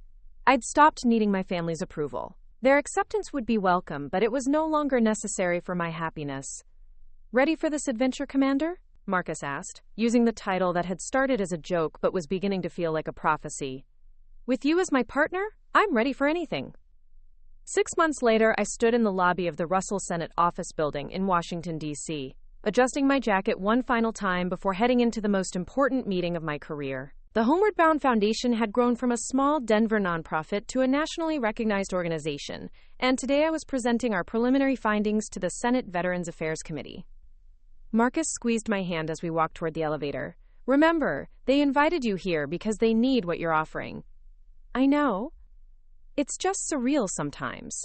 I'd stopped needing my family's approval. Their acceptance would be welcome, but it was no longer necessary for my happiness. Ready for this adventure, Commander? Marcus asked, using the title that had started as a joke but was beginning to feel like a prophecy. With you as my partner, I'm ready for anything. 6 months later, I stood in the lobby of the Russell Senate office building in Washington, D.C., adjusting my jacket one final time before heading into the most important meeting of my career. The Homeward Bound Foundation had grown from a small Denver nonprofit to a nationally recognized organization, and today I was presenting our preliminary findings to the Senate Veterans Affairs Committee. Marcus squeezed my hand as we walked toward the elevator. Remember, they invited you here because they need what you're offering. I know. It's just surreal sometimes.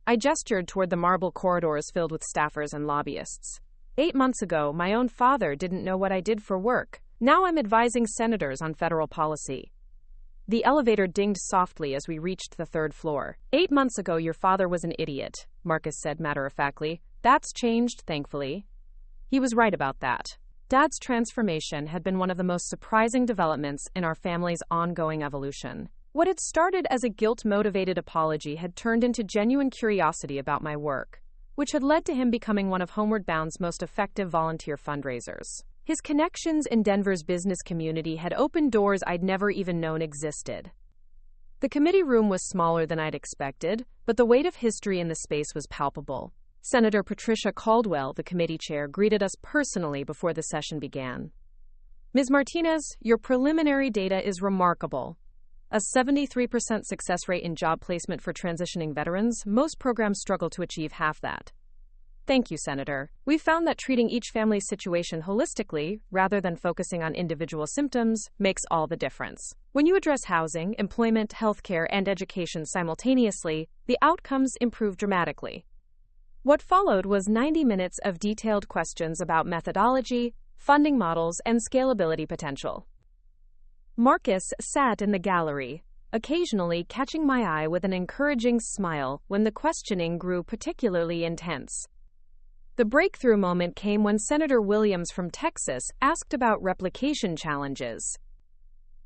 I gestured toward the marble corridors filled with staffers and lobbyists. 8 months ago, my own father didn't know what I did for work. Now I'm advising senators on federal policy. The elevator dinged softly as we reached the 3rd floor. 8 months ago, your father was an idiot, Marcus said matter-of-factly. That's changed, thankfully. He was right about that. Dad's transformation had been one of the most surprising developments in our family's ongoing evolution. What had started as a guilt-motivated apology had turned into genuine curiosity about my work, which had led to him becoming one of Homeward Bound's most effective volunteer fundraisers. His connections in Denver's business community had opened doors I'd never even known existed. The committee room was smaller than I'd expected, but the weight of history in the space was palpable. Senator Patricia Caldwell, the committee chair, greeted us personally before the session began. Ms. Martinez, your preliminary data is remarkable. A 73% success rate in job placement for transitioning veterans. Most programs struggle to achieve half that. Thank you, Senator. We found that treating each family's situation holistically, rather than focusing on individual symptoms, makes all the difference. When you address housing, employment, healthcare, and education simultaneously, the outcomes improve dramatically. What followed was 90 minutes of detailed questions about methodology, funding models, and scalability potential. Marcus sat in the gallery, occasionally catching my eye with an encouraging smile when the questioning grew particularly intense. The breakthrough moment came when Senator Williams from Texas asked about replication challenges.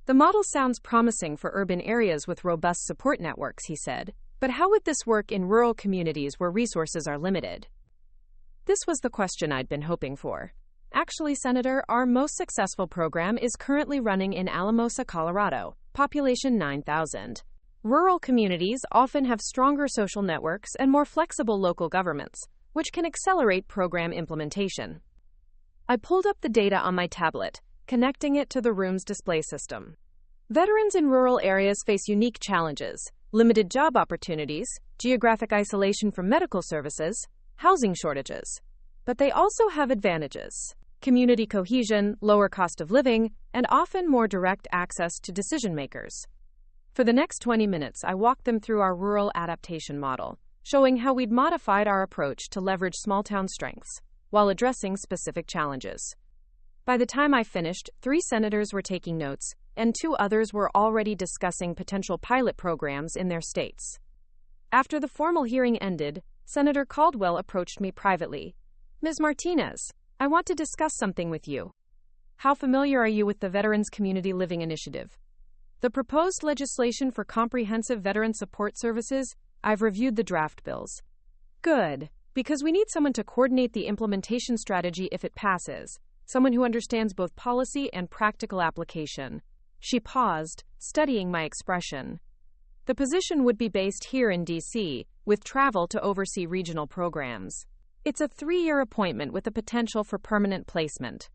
The model sounds promising for urban areas with robust support networks, he said, but how would this work in rural communities where resources are limited? This was the question I'd been hoping for. Actually, Senator, our most successful program is currently running in Alamosa, Colorado, population 9,000. Rural communities often have stronger social networks and more flexible local governments, which can accelerate program implementation. I pulled up the data on my tablet, connecting it to the room's display system. Veterans in rural areas face unique challenges: limited job opportunities, geographic isolation from medical services, housing shortages. But they also have advantages: community cohesion, lower cost of living, and often more direct access to decision makers. For the next 20 minutes, I walked them through our rural adaptation model, showing how we'd modified our approach to leverage small-town strengths while addressing specific challenges. By the time I finished, 3 senators were taking notes, and 2 others were already discussing potential pilot programs in their states. After the formal hearing ended, Senator Caldwell approached me privately. "Ms. Martinez, I want to discuss something with you. How familiar are you with the Veterans Community Living Initiative? The proposed legislation for comprehensive veteran support services? I've reviewed the draft bills." "Good, because we need someone to coordinate the implementation strategy if it passes, someone who understands both policy and practical application." She paused, studying my expression. "The position would be based here in D.C., with travel to oversee regional programs. It's a 3-year appointment with the potential for permanent placement."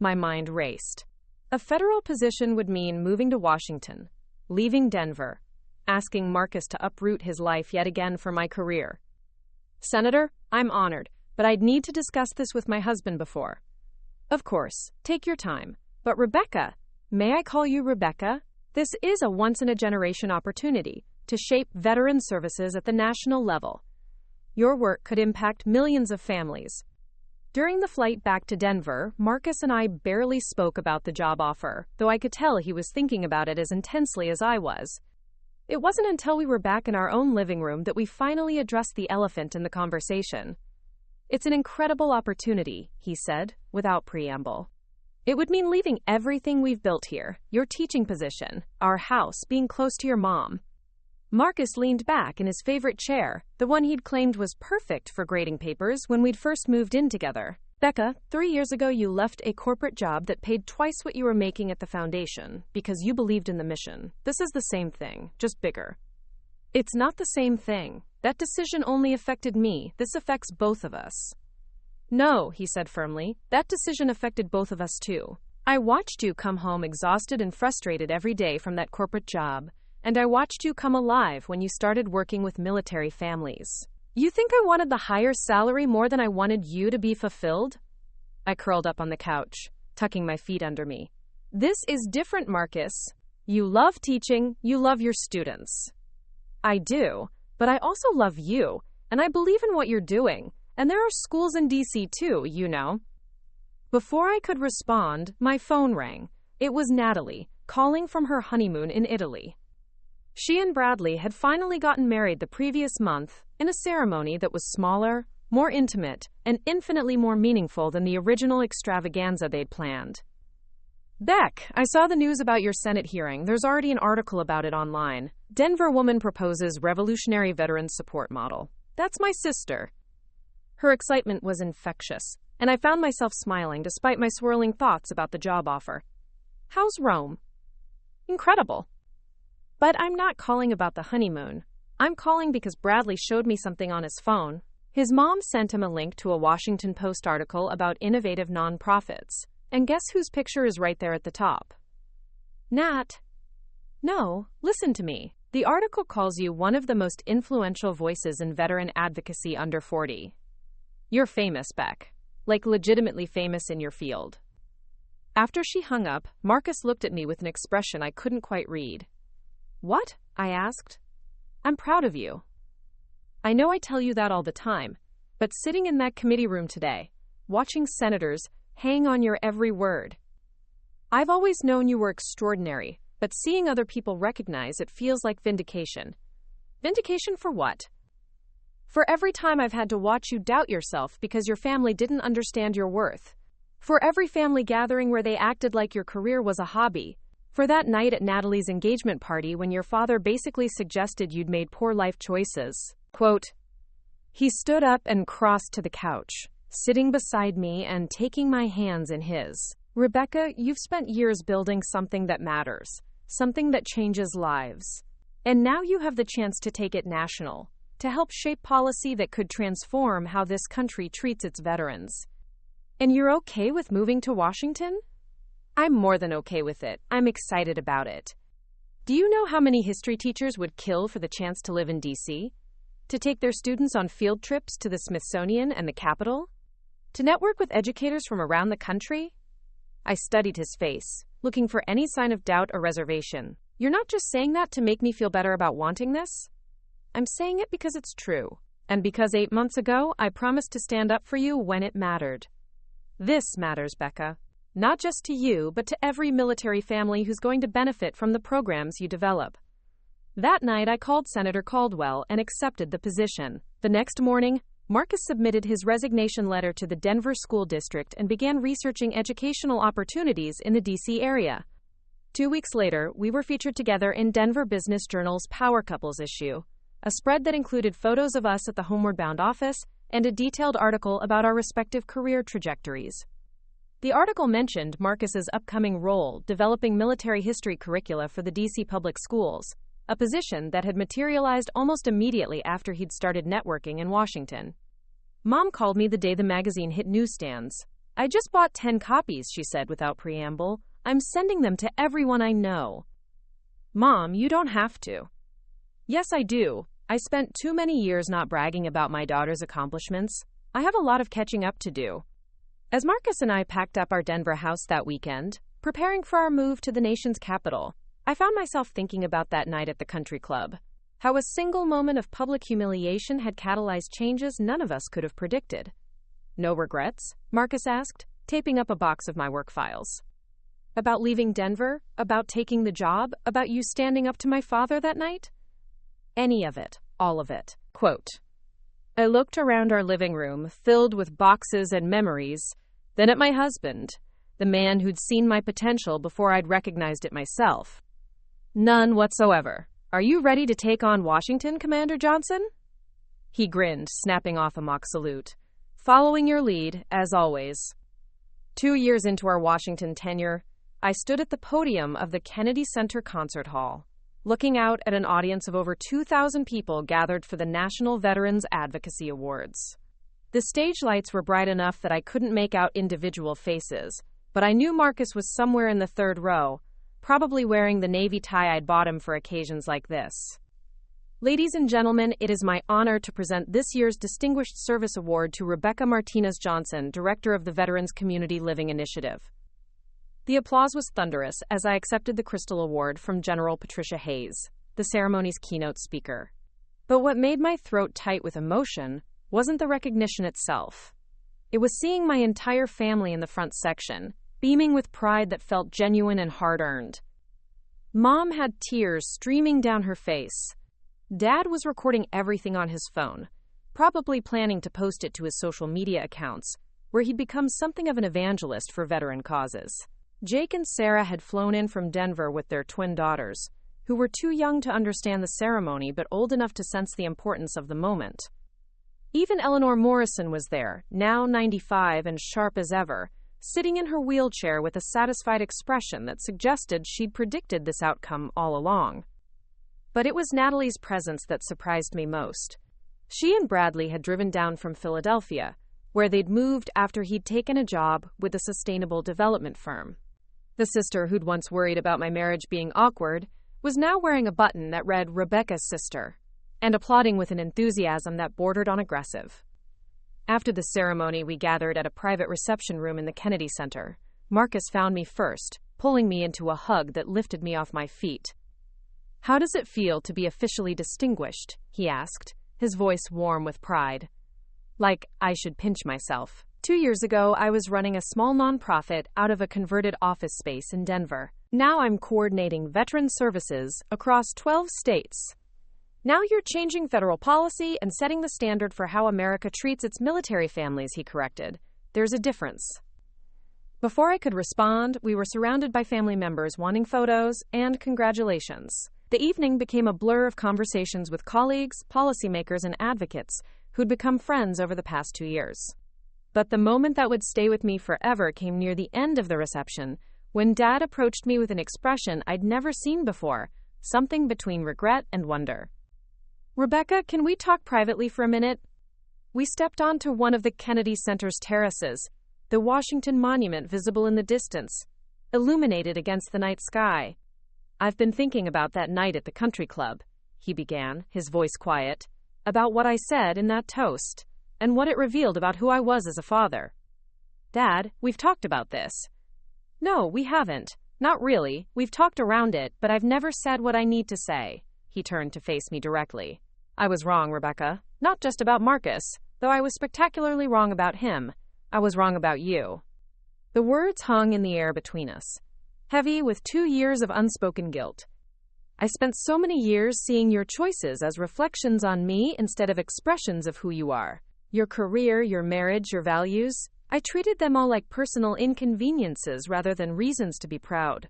My mind raced. A federal position would mean moving to Washington, leaving Denver, asking Marcus to uproot his life yet again for my career. "Senator, I'm honored, but I'd need to discuss this with my husband before." "Of course, take your time. But Rebecca, may I call you Rebecca? This is a once-in-a-generation opportunity to shape veteran services at the national level. Your work could impact millions of families." During the flight back to Denver, Marcus and I barely spoke about the job offer, though I could tell he was thinking about it as intensely as I was. It wasn't until we were back in our own living room that we finally addressed the elephant in the conversation. "It's an incredible opportunity," he said, without preamble. "It would mean leaving everything we've built here, your teaching position, our house, being close to your mom." Marcus leaned back in his favorite chair, the one he'd claimed was perfect for grading papers when we'd first moved in together. "Becca, 3 years ago you left a corporate job that paid twice what you were making at the foundation because you believed in the mission. This is the same thing, just bigger." "It's not the same thing. That decision only affected me. This affects both of us." "No," he said firmly, "that decision affected both of us too. I watched you come home exhausted and frustrated every day from that corporate job, and I watched you come alive when you started working with military families. You think I wanted the higher salary more than I wanted you to be fulfilled?" I curled up on the couch, tucking my feet under me. "This is different, Marcus. You love teaching, you love your students." "I do, but I also love you, and I believe in what you're doing, and there are schools in D.C. too, you know." Before I could respond, my phone rang. It was Natalie, calling from her honeymoon in Italy. She and Bradley had finally gotten married the previous month, in a ceremony that was smaller, more intimate, and infinitely more meaningful than the original extravaganza they'd planned. "Beck, I saw the news about your Senate hearing. There's already an article about it online. Denver woman proposes revolutionary veterans support model." "That's my sister." Her excitement was infectious, and I found myself smiling despite my swirling thoughts about the job offer. "How's Rome?" "Incredible." "But I'm not calling about the honeymoon. I'm calling because Bradley showed me something on his phone." His mom sent him a link to a Washington Post article about innovative nonprofits. And guess whose picture is right there at the top? "Nat." "No, listen to me. The article calls you one of the most influential voices in veteran advocacy under 40. You're famous, Beck. Like legitimately famous in your field." After she hung up, Marcus looked at me with an expression I couldn't quite read. "What?" I asked. "I'm proud of you." "I know I tell you that all the time, But sitting in that committee room today, watching senators hang on your every word. I've always known you were extraordinary, but seeing other people recognize it feels like vindication. Vindication for what? For every time I've had to watch you doubt yourself because your family didn't understand your worth. For every family gathering where they acted like your career was a hobby. For that night at Natalie's engagement party when your father basically suggested you'd made poor life choices. Quote, he stood up and crossed to the couch, sitting beside me and taking my hands in his. Rebecca, you've spent years building something that matters, something that changes lives. And now you have the chance to take it national, to help shape policy that could transform how this country treats its veterans. And you're okay with moving to Washington? I'm more than okay with it. I'm excited about it. Do you know how many history teachers would kill for the chance to live in D.C.? To take their students on field trips to the Smithsonian and the Capitol? To network with educators from around the country? I studied his face, looking for any sign of doubt or reservation. You're not just saying that to make me feel better about wanting this? I'm saying it because it's true. And because 8 months ago, I promised to stand up for you when it mattered. This matters, Becca. Not just to you, but to every military family who's going to benefit from the programs you develop. That night, I called Senator Caldwell and accepted the position. The next morning, Marcus submitted his resignation letter to the Denver School District and began researching educational opportunities in the D.C. area. 2 weeks later, we were featured together in Denver Business Journal's Power Couples issue, a spread that included photos of us at the Homeward Bound office and a detailed article about our respective career trajectories. The article mentioned Marcus's upcoming role developing military history curricula for the D.C. public schools, a position that had materialized almost immediately after he'd started networking in Washington. Mom called me the day the magazine hit newsstands. I just bought 10 copies, she said without preamble. I'm sending them to everyone I know. Mom, you don't have to. Yes, I do. I spent too many years not bragging about my daughter's accomplishments. I have a lot of catching up to do. As Marcus and I packed up our Denver house that weekend, preparing for our move to the nation's capital, I found myself thinking about that night at the country club. How a single moment of public humiliation had catalyzed changes none of us could have predicted. No regrets? Marcus asked, taping up a box of my work files. About leaving Denver? About taking the job? About you standing up to my father that night? Any of it. All of it. Quote, I looked around our living room, filled with boxes and memories, then at my husband, the man who'd seen my potential before I'd recognized it myself. None whatsoever. Are you ready to take on Washington, Commander Johnson? He grinned, snapping off a mock salute. Following your lead, as always. 2 years into our Washington tenure, I stood at the podium of the Kennedy Center Concert Hall, looking out at an audience of over 2,000 people gathered for the National Veterans Advocacy Awards. The stage lights were bright enough that I couldn't make out individual faces, but I knew Marcus was somewhere in the third row, probably wearing the navy tie I'd bought him for occasions like this. Ladies and gentlemen, it is my honor to present this year's Distinguished Service Award to Rebecca Martinez Johnson, Director of the Veterans Community Living Initiative. The applause was thunderous as I accepted the Crystal Award from General Patricia Hayes, the ceremony's keynote speaker. But what made my throat tight with emotion wasn't the recognition itself. It was seeing my entire family in the front section, beaming with pride that felt genuine and hard-earned. Mom had tears streaming down her face. Dad was recording everything on his phone, probably planning to post it to his social media accounts, where he'd become something of an evangelist for veteran causes. Jake and Sarah had flown in from Denver with their twin daughters, who were too young to understand the ceremony but old enough to sense the importance of the moment. Even Eleanor Morrison was there, now 95 and sharp as ever, sitting in her wheelchair with a satisfied expression that suggested she'd predicted this outcome all along. But it was Natalie's presence that surprised me most. She and Bradley had driven down from Philadelphia, where they'd moved after he'd taken a job with a sustainable development firm. The sister who'd once worried about my marriage being awkward was now wearing a button that read Rebecca's sister, and applauding with an enthusiasm that bordered on aggressive. After the ceremony, we gathered at a private reception room in the Kennedy Center. Marcus found me first, pulling me into a hug that lifted me off my feet. How does it feel to be officially distinguished? He asked, his voice warm with pride. Like, I should pinch myself. 2 years ago, I was running a small nonprofit out of a converted office space in Denver. Now I'm coordinating veteran services across 12 states. Now you're changing federal policy and setting the standard for how America treats its military families, he corrected. There's a difference. Before I could respond, we were surrounded by family members wanting photos and congratulations. The evening became a blur of conversations with colleagues, policymakers, and advocates who'd become friends over the past 2 years. But the moment that would stay with me forever came near the end of the reception, when Dad approached me with an expression I'd never seen before, something between regret and wonder. Rebecca, can we talk privately for a minute? We stepped onto one of the Kennedy Center's terraces, the Washington Monument visible in the distance, illuminated against the night sky. I've been thinking about that night at the country club, he began, his voice quiet, about what I said in that toast, and what it revealed about who I was as a father. Dad, we've talked about this. No, we haven't. Not really. We've talked around it, but I've never said what I need to say. He turned to face me directly. I was wrong, Rebecca. Not just about Marcus, though I was spectacularly wrong about him. I was wrong about you. The words hung in the air between us, heavy with 2 years of unspoken guilt. I spent so many years seeing your choices as reflections on me instead of expressions of who you are. Your career, your marriage, your values. I treated them all like personal inconveniences rather than reasons to be proud.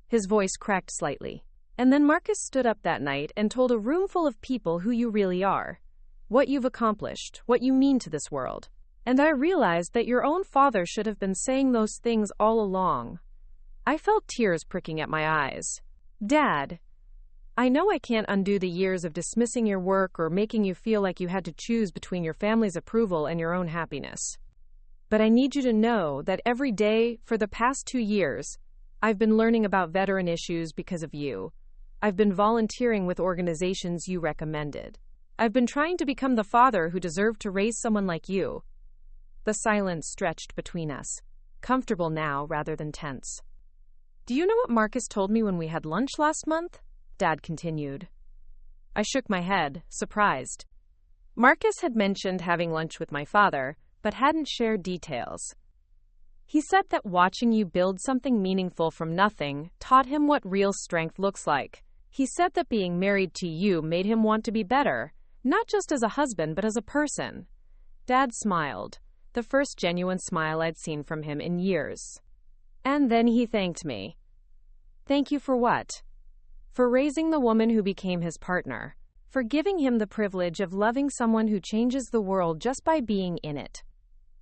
His voice cracked slightly. And then Marcus stood up that night and told a room full of people who you really are, what you've accomplished, what you mean to this world. And I realized that your own father should have been saying those things all along. I felt tears pricking at my eyes. Dad, I know I can't undo the years of dismissing your work or making you feel like you had to choose between your family's approval and your own happiness. But I need you to know that every day, for the past 2 years, I've been learning about veteran issues because of you. I've been volunteering with organizations you recommended. I've been trying to become the father who deserved to raise someone like you. The silence stretched between us, comfortable now rather than tense. Do you know what Marcus told me when we had lunch last month? Dad continued. I shook my head, surprised. Marcus had mentioned having lunch with my father, but hadn't shared details. He said that watching you build something meaningful from nothing taught him what real strength looks like. He said that being married to you made him want to be better, not just as a husband, but as a person. Dad smiled, the first genuine smile I'd seen from him in years. And then he thanked me. Thank you for what? For raising the woman who became his partner. For giving him the privilege of loving someone who changes the world just by being in it.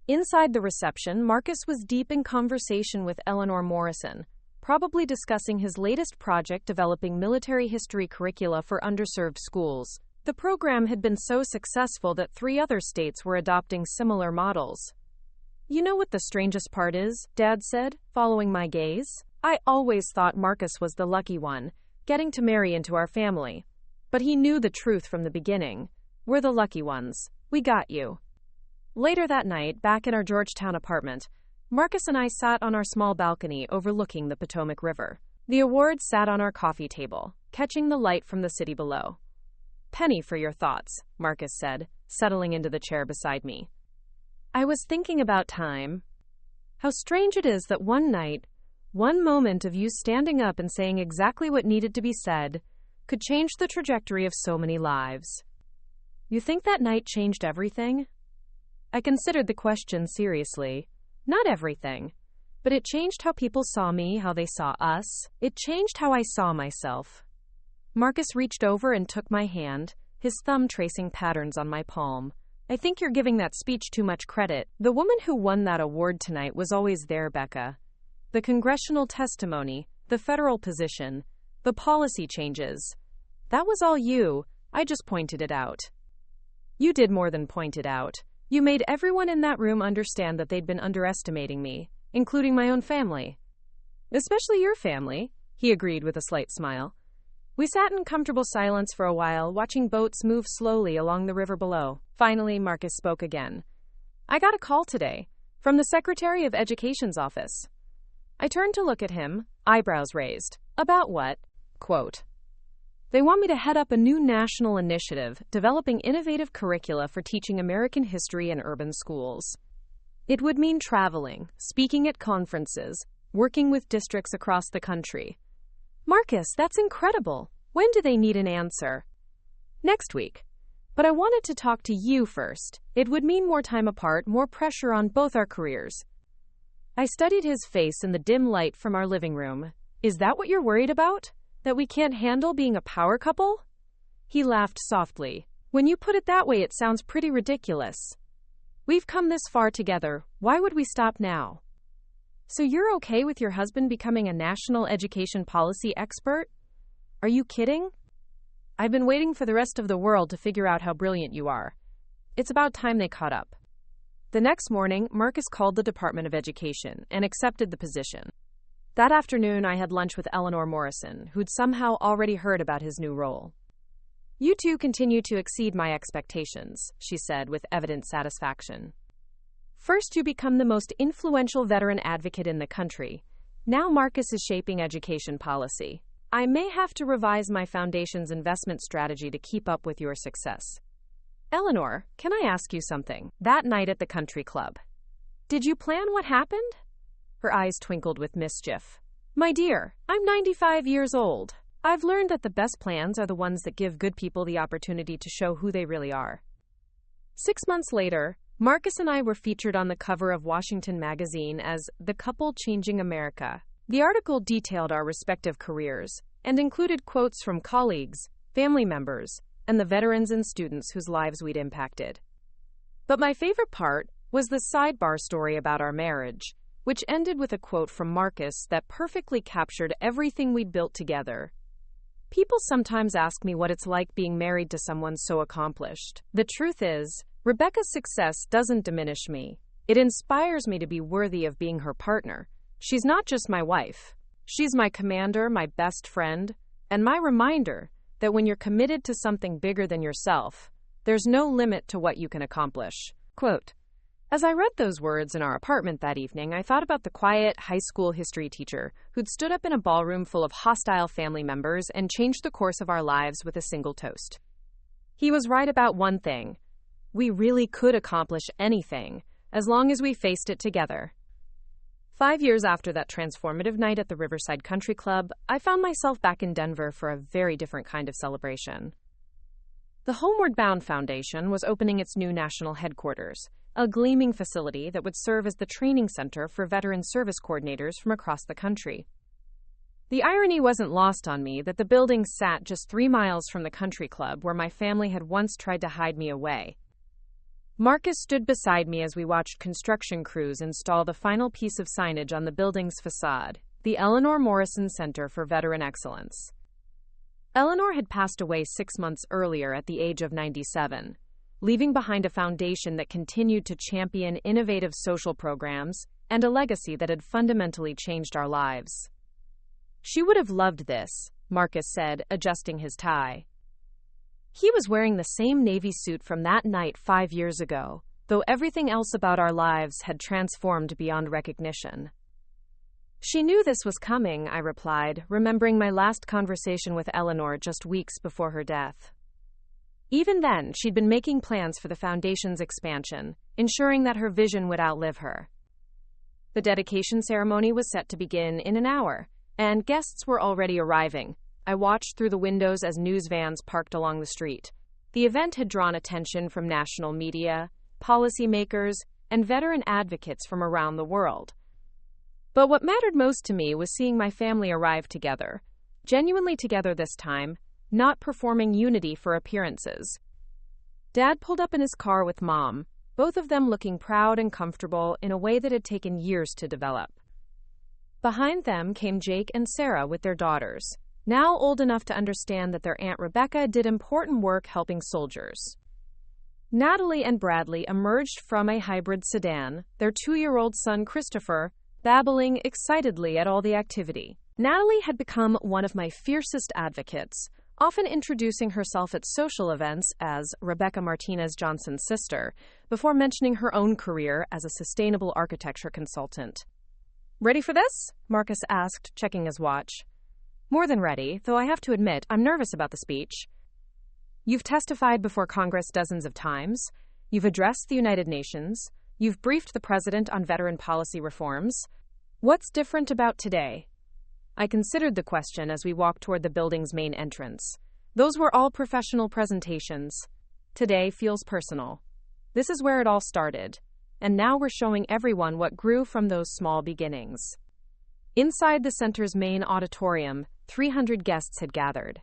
Inside the reception, Marcus was deep in conversation with Eleanor Morrison, probably discussing his latest project developing military history curricula for underserved schools. The program had been so successful that 3 other states were adopting similar models. You know what the strangest part is? Dad said, following my gaze. I always thought Marcus was the lucky one, getting to marry into our family. But he knew the truth from the beginning. We're the lucky ones. We got you. Later that night, back in our Georgetown apartment, Marcus and I sat on our small balcony overlooking the Potomac River. The awards sat on our coffee table, catching the light from the city below. Penny for your thoughts, Marcus said, settling into the chair beside me. I was thinking about time. How strange it is that one night, one moment of you standing up and saying exactly what needed to be said, could change the trajectory of so many lives. You think that night changed everything? I considered the question seriously. Not everything, but it changed how people saw me, how they saw us. It changed how I saw myself. Marcus reached over and took my hand, his thumb tracing patterns on my palm. I think you're giving that speech too much credit. The woman who won that award tonight was always there, Becca. The congressional testimony, the federal position, the policy changes. That was all you. I just pointed it out. You did more than point it out. You made everyone in that room understand that they'd been underestimating me, including my own family. Especially your family, he agreed with a slight smile. We sat in comfortable silence for a while, watching boats move slowly along the river below. Finally, Marcus spoke again. I got a call today, from the Secretary of Education's office. I turned to look at him, eyebrows raised. About what? Quote. They want me to head up a new national initiative, developing innovative curricula for teaching American history in urban schools. It would mean traveling, speaking at conferences, working with districts across the country. Marcus, that's incredible. When do they need an answer? Next week. But I wanted to talk to you first. It would mean more time apart, more pressure on both our careers. I studied his face in the dim light from our living room. Is that what you're worried about? That we can't handle being a power couple? He laughed softly. When you put it that way, it sounds pretty ridiculous. We've come this far together. Why would we stop now? So you're okay with your husband becoming a national education policy expert? Are you kidding? I've been waiting for the rest of the world to figure out how brilliant you are. It's about time they caught up. The next morning, Marcus called the Department of Education and accepted the position. That afternoon, I had lunch with Eleanor Morrison, who'd somehow already heard about his new role. You two continue to exceed my expectations, she said with evident satisfaction. First, you become the most influential veteran advocate in the country. Now Marcus is shaping education policy. I may have to revise my foundation's investment strategy to keep up with your success. Eleanor, can I ask you something? That night at the country club, did you plan what happened? Her eyes twinkled with mischief. My dear, I'm 95 years old. I've learned that the best plans are the ones that give good people the opportunity to show who they really are. 6 months later, Marcus and I were featured on the cover of Washington magazine as the couple changing America. The article detailed our respective careers and included quotes from colleagues, family members, and the veterans and students whose lives we'd impacted. But my favorite part was the sidebar story about our marriage, which ended with a quote from Marcus that perfectly captured everything we'd built together. People sometimes ask me what it's like being married to someone so accomplished. The truth is, Rebecca's success doesn't diminish me. It inspires me to be worthy of being her partner. She's not just my wife. She's my commander, my best friend, and my reminder that when you're committed to something bigger than yourself, there's no limit to what you can accomplish. Quote, as I read those words in our apartment that evening, I thought about the quiet high school history teacher who'd stood up in a ballroom full of hostile family members and changed the course of our lives with a single toast. He was right about one thing. We really could accomplish anything as long as we faced it together. 5 years after that transformative night at the Riverside Country Club, I found myself back in Denver for a very different kind of celebration. The Homeward Bound Foundation was opening its new national headquarters, a gleaming facility that would serve as the training center for veteran service coordinators from across the country. The irony wasn't lost on me that the building sat just 3 miles from the country club where my family had once tried to hide me away. Marcus stood beside me as we watched construction crews install the final piece of signage on the building's facade, the Eleanor Morrison Center for Veteran Excellence. Eleanor had passed away 6 months earlier at the age of 97, leaving behind a foundation that continued to champion innovative social programs and a legacy that had fundamentally changed our lives. She would have loved this, Marcus said, adjusting his tie. He was wearing the same navy suit from that night 5 years ago, though everything else about our lives had transformed beyond recognition. She knew this was coming, I replied, remembering my last conversation with Eleanor just weeks before her death. Even then, she'd been making plans for the foundation's expansion, ensuring that her vision would outlive her. The dedication ceremony was set to begin in an hour, and guests were already arriving. I watched through the windows as news vans parked along the street. The event had drawn attention from national media, policymakers, and veteran advocates from around the world. But what mattered most to me was seeing my family arrive together, genuinely together this time, not performing unity for appearances. Dad pulled up in his car with Mom, both of them looking proud and comfortable in a way that had taken years to develop. Behind them came Jake and Sarah with their daughters, now old enough to understand that their Aunt Rebecca did important work helping soldiers. Natalie and Bradley emerged from a hybrid sedan, their 2-year-old son Christopher babbling excitedly at all the activity. Natalie had become one of my fiercest advocates, often introducing herself at social events as Rebecca Martinez Johnson's sister, before mentioning her own career as a sustainable architecture consultant. Ready for this? Marcus asked, checking his watch. More than ready, though I have to admit, I'm nervous about the speech. You've testified before Congress dozens of times. You've addressed the United Nations. You've briefed the president on veteran policy reforms. What's different about today? I considered the question as we walked toward the building's main entrance. Those were all professional presentations. Today feels personal. This is where it all started. And now we're showing everyone what grew from those small beginnings. Inside the center's main auditorium, 300 guests had gathered.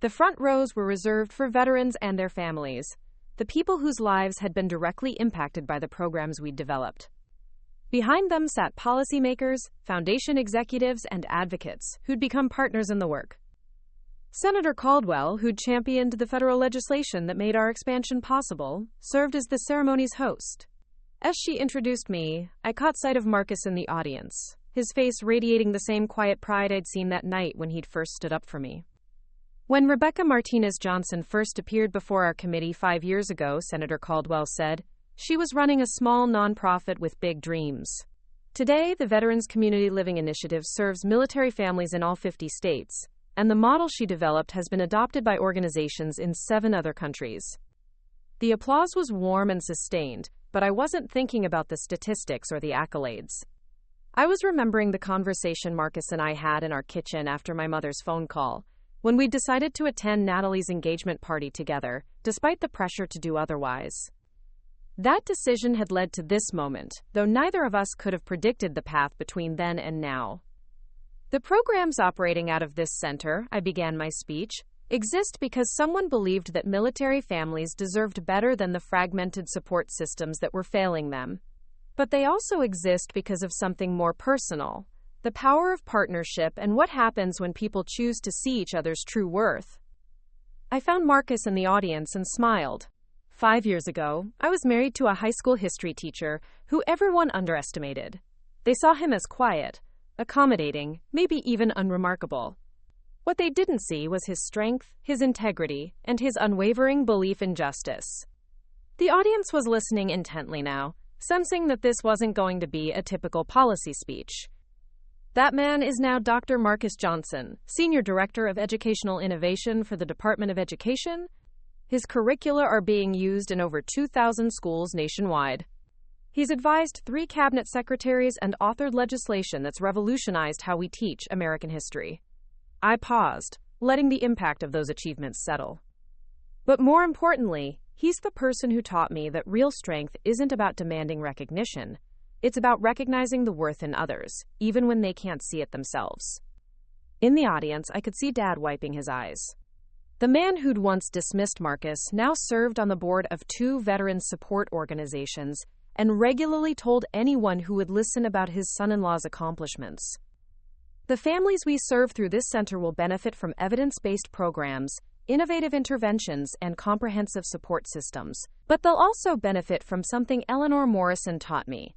The front rows were reserved for veterans and their families, the people whose lives had been directly impacted by the programs we'd developed. Behind them sat policymakers, foundation executives, and advocates who'd become partners in the work. Senator Caldwell, who'd championed the federal legislation that made our expansion possible, served as the ceremony's host. As she introduced me, I caught sight of Marcus in the audience, his face radiating the same quiet pride I'd seen that night when he'd first stood up for me. When Rebecca Martinez Johnson first appeared before our committee 5 years ago, Senator Caldwell said, she was running a small nonprofit with big dreams. Today, the Veterans Community Living Initiative serves military families in all 50 states, and the model she developed has been adopted by organizations in 7 other countries. The applause was warm and sustained, but I wasn't thinking about the statistics or the accolades. I was remembering the conversation Marcus and I had in our kitchen after my mother's phone call, when we decided to attend Natalie's engagement party together, despite the pressure to do otherwise. That decision had led to this moment, though neither of us could have predicted the path between then and now. The programs operating out of this center, I began my speech, exist because someone believed that military families deserved better than the fragmented support systems that were failing them. But they also exist because of something more personal, the power of partnership and what happens when people choose to see each other's true worth. I found Marcus in the audience and smiled. 5 years ago, I was married to a high school history teacher who everyone underestimated. They saw him as quiet, accommodating, maybe even unremarkable. What they didn't see was his strength, his integrity, and his unwavering belief in justice. The audience was listening intently now, sensing that this wasn't going to be a typical policy speech. That man is now Dr. Marcus Johnson, Senior Director of Educational Innovation for the Department of Education. His curricula are being used in over 2,000 schools nationwide. He's advised 3 cabinet secretaries and authored legislation that's revolutionized how we teach American history. I paused, letting the impact of those achievements settle. But more importantly, he's the person who taught me that real strength isn't about demanding recognition. It's about recognizing the worth in others, even when they can't see it themselves. In the audience, I could see Dad wiping his eyes. The man who'd once dismissed Marcus now served on the board of 2 veteran support organizations and regularly told anyone who would listen about his son-in-law's accomplishments. The families we serve through this center will benefit from evidence-based programs, innovative interventions, and comprehensive support systems. But they'll also benefit from something Eleanor Morrison taught me: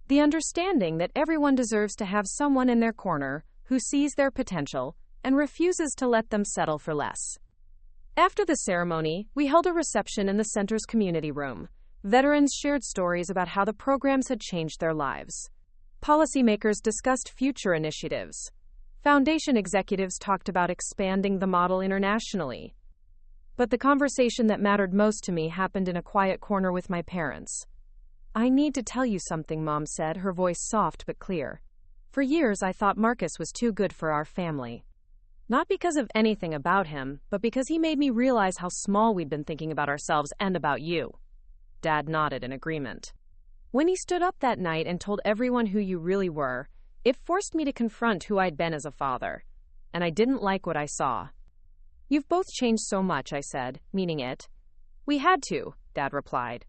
the understanding that everyone deserves to have someone in their corner who sees their potential and refuses to let them settle for less. After the ceremony, we held a reception in the center's community room. Veterans shared stories about how the programs had changed their lives. Policymakers discussed future initiatives. Foundation executives talked about expanding the model internationally. But the conversation that mattered most to me happened in a quiet corner with my parents. "I need to tell you something," Mom said, her voice soft but clear. "For years, I thought Marcus was too good for our family. Not because of anything about him, but because he made me realize how small we'd been thinking about ourselves and about you." Dad nodded in agreement. "When he stood up that night and told everyone who you really were, it forced me to confront who I'd been as a father. And I didn't like what I saw." "You've both changed so much," I said, meaning it. "We had to," Dad replied.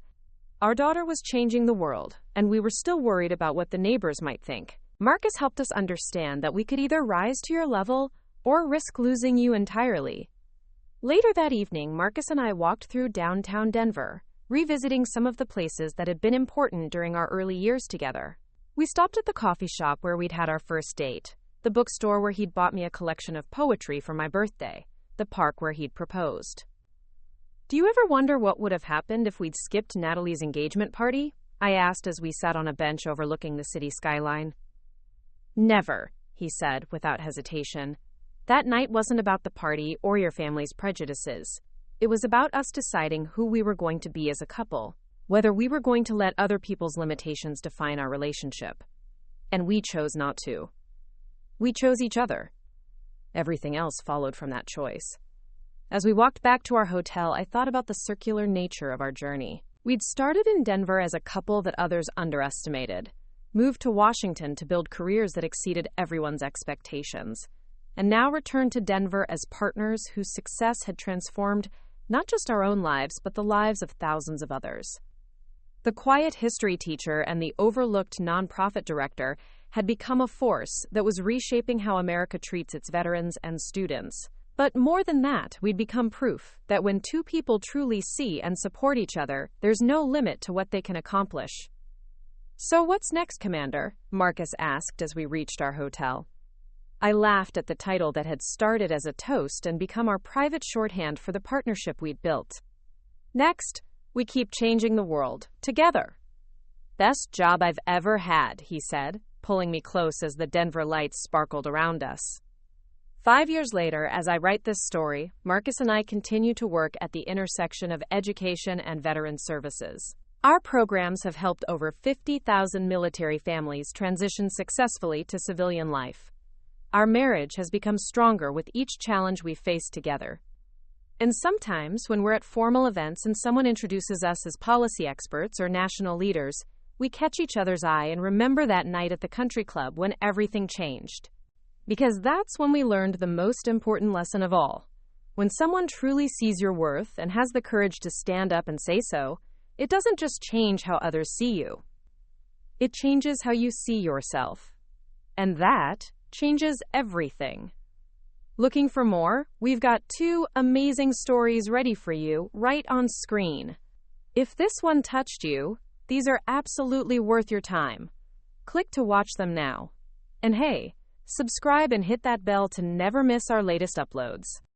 "Our daughter was changing the world, and we were still worried about what the neighbors might think. Marcus helped us understand that we could either rise to your level or risk losing you entirely." Later that evening, Marcus and I walked through downtown Denver, revisiting some of the places that had been important during our early years together. We stopped at the coffee shop where we'd had our first date, the bookstore where he'd bought me a collection of poetry for my birthday, the park where he'd proposed. "Do you ever wonder what would have happened if we'd skipped Natalie's engagement party?" I asked as we sat on a bench overlooking the city skyline. "Never," he said without hesitation. That night wasn't about the party or your family's prejudices. It was about us deciding who we were going to be as a couple, whether we were going to let other people's limitations define our relationship. And we chose not to. We chose each other. Everything else followed from that choice. As we walked back to our hotel, I thought about the circular nature of our journey. We'd started in Denver as a couple that others underestimated, moved to Washington to build careers that exceeded everyone's expectations, and now returned to Denver as partners whose success had transformed not just our own lives, but the lives of thousands of others. The quiet history teacher and the overlooked nonprofit director had become a force that was reshaping how America treats its veterans and students. But more than that, we'd become proof that when two people truly see and support each other, there's no limit to what they can accomplish. "So what's next, Commander?" Marcus asked as we reached our hotel. I laughed at the title that had started as a toast and become our private shorthand for the partnership we'd built. "Next, we keep changing the world, together." "Best job I've ever had," he said, pulling me close as the Denver lights sparkled around us. 5 years later, as I write this story, Marcus and I continue to work at the intersection of education and veteran services. Our programs have helped over 50,000 military families transition successfully to civilian life. Our marriage has become stronger with each challenge we face together. And sometimes, when we're at formal events and someone introduces us as policy experts or national leaders, we catch each other's eye and remember that night at the country club when everything changed. Because that's when we learned the most important lesson of all. When someone truly sees your worth and has the courage to stand up and say so, it doesn't just change how others see you. It changes how you see yourself. And that changes everything. Looking for more? We've got 2 amazing stories ready for you right on screen. If this one touched you, these are absolutely worth your time. Click to watch them now. And hey, subscribe and hit that bell to never miss our latest uploads.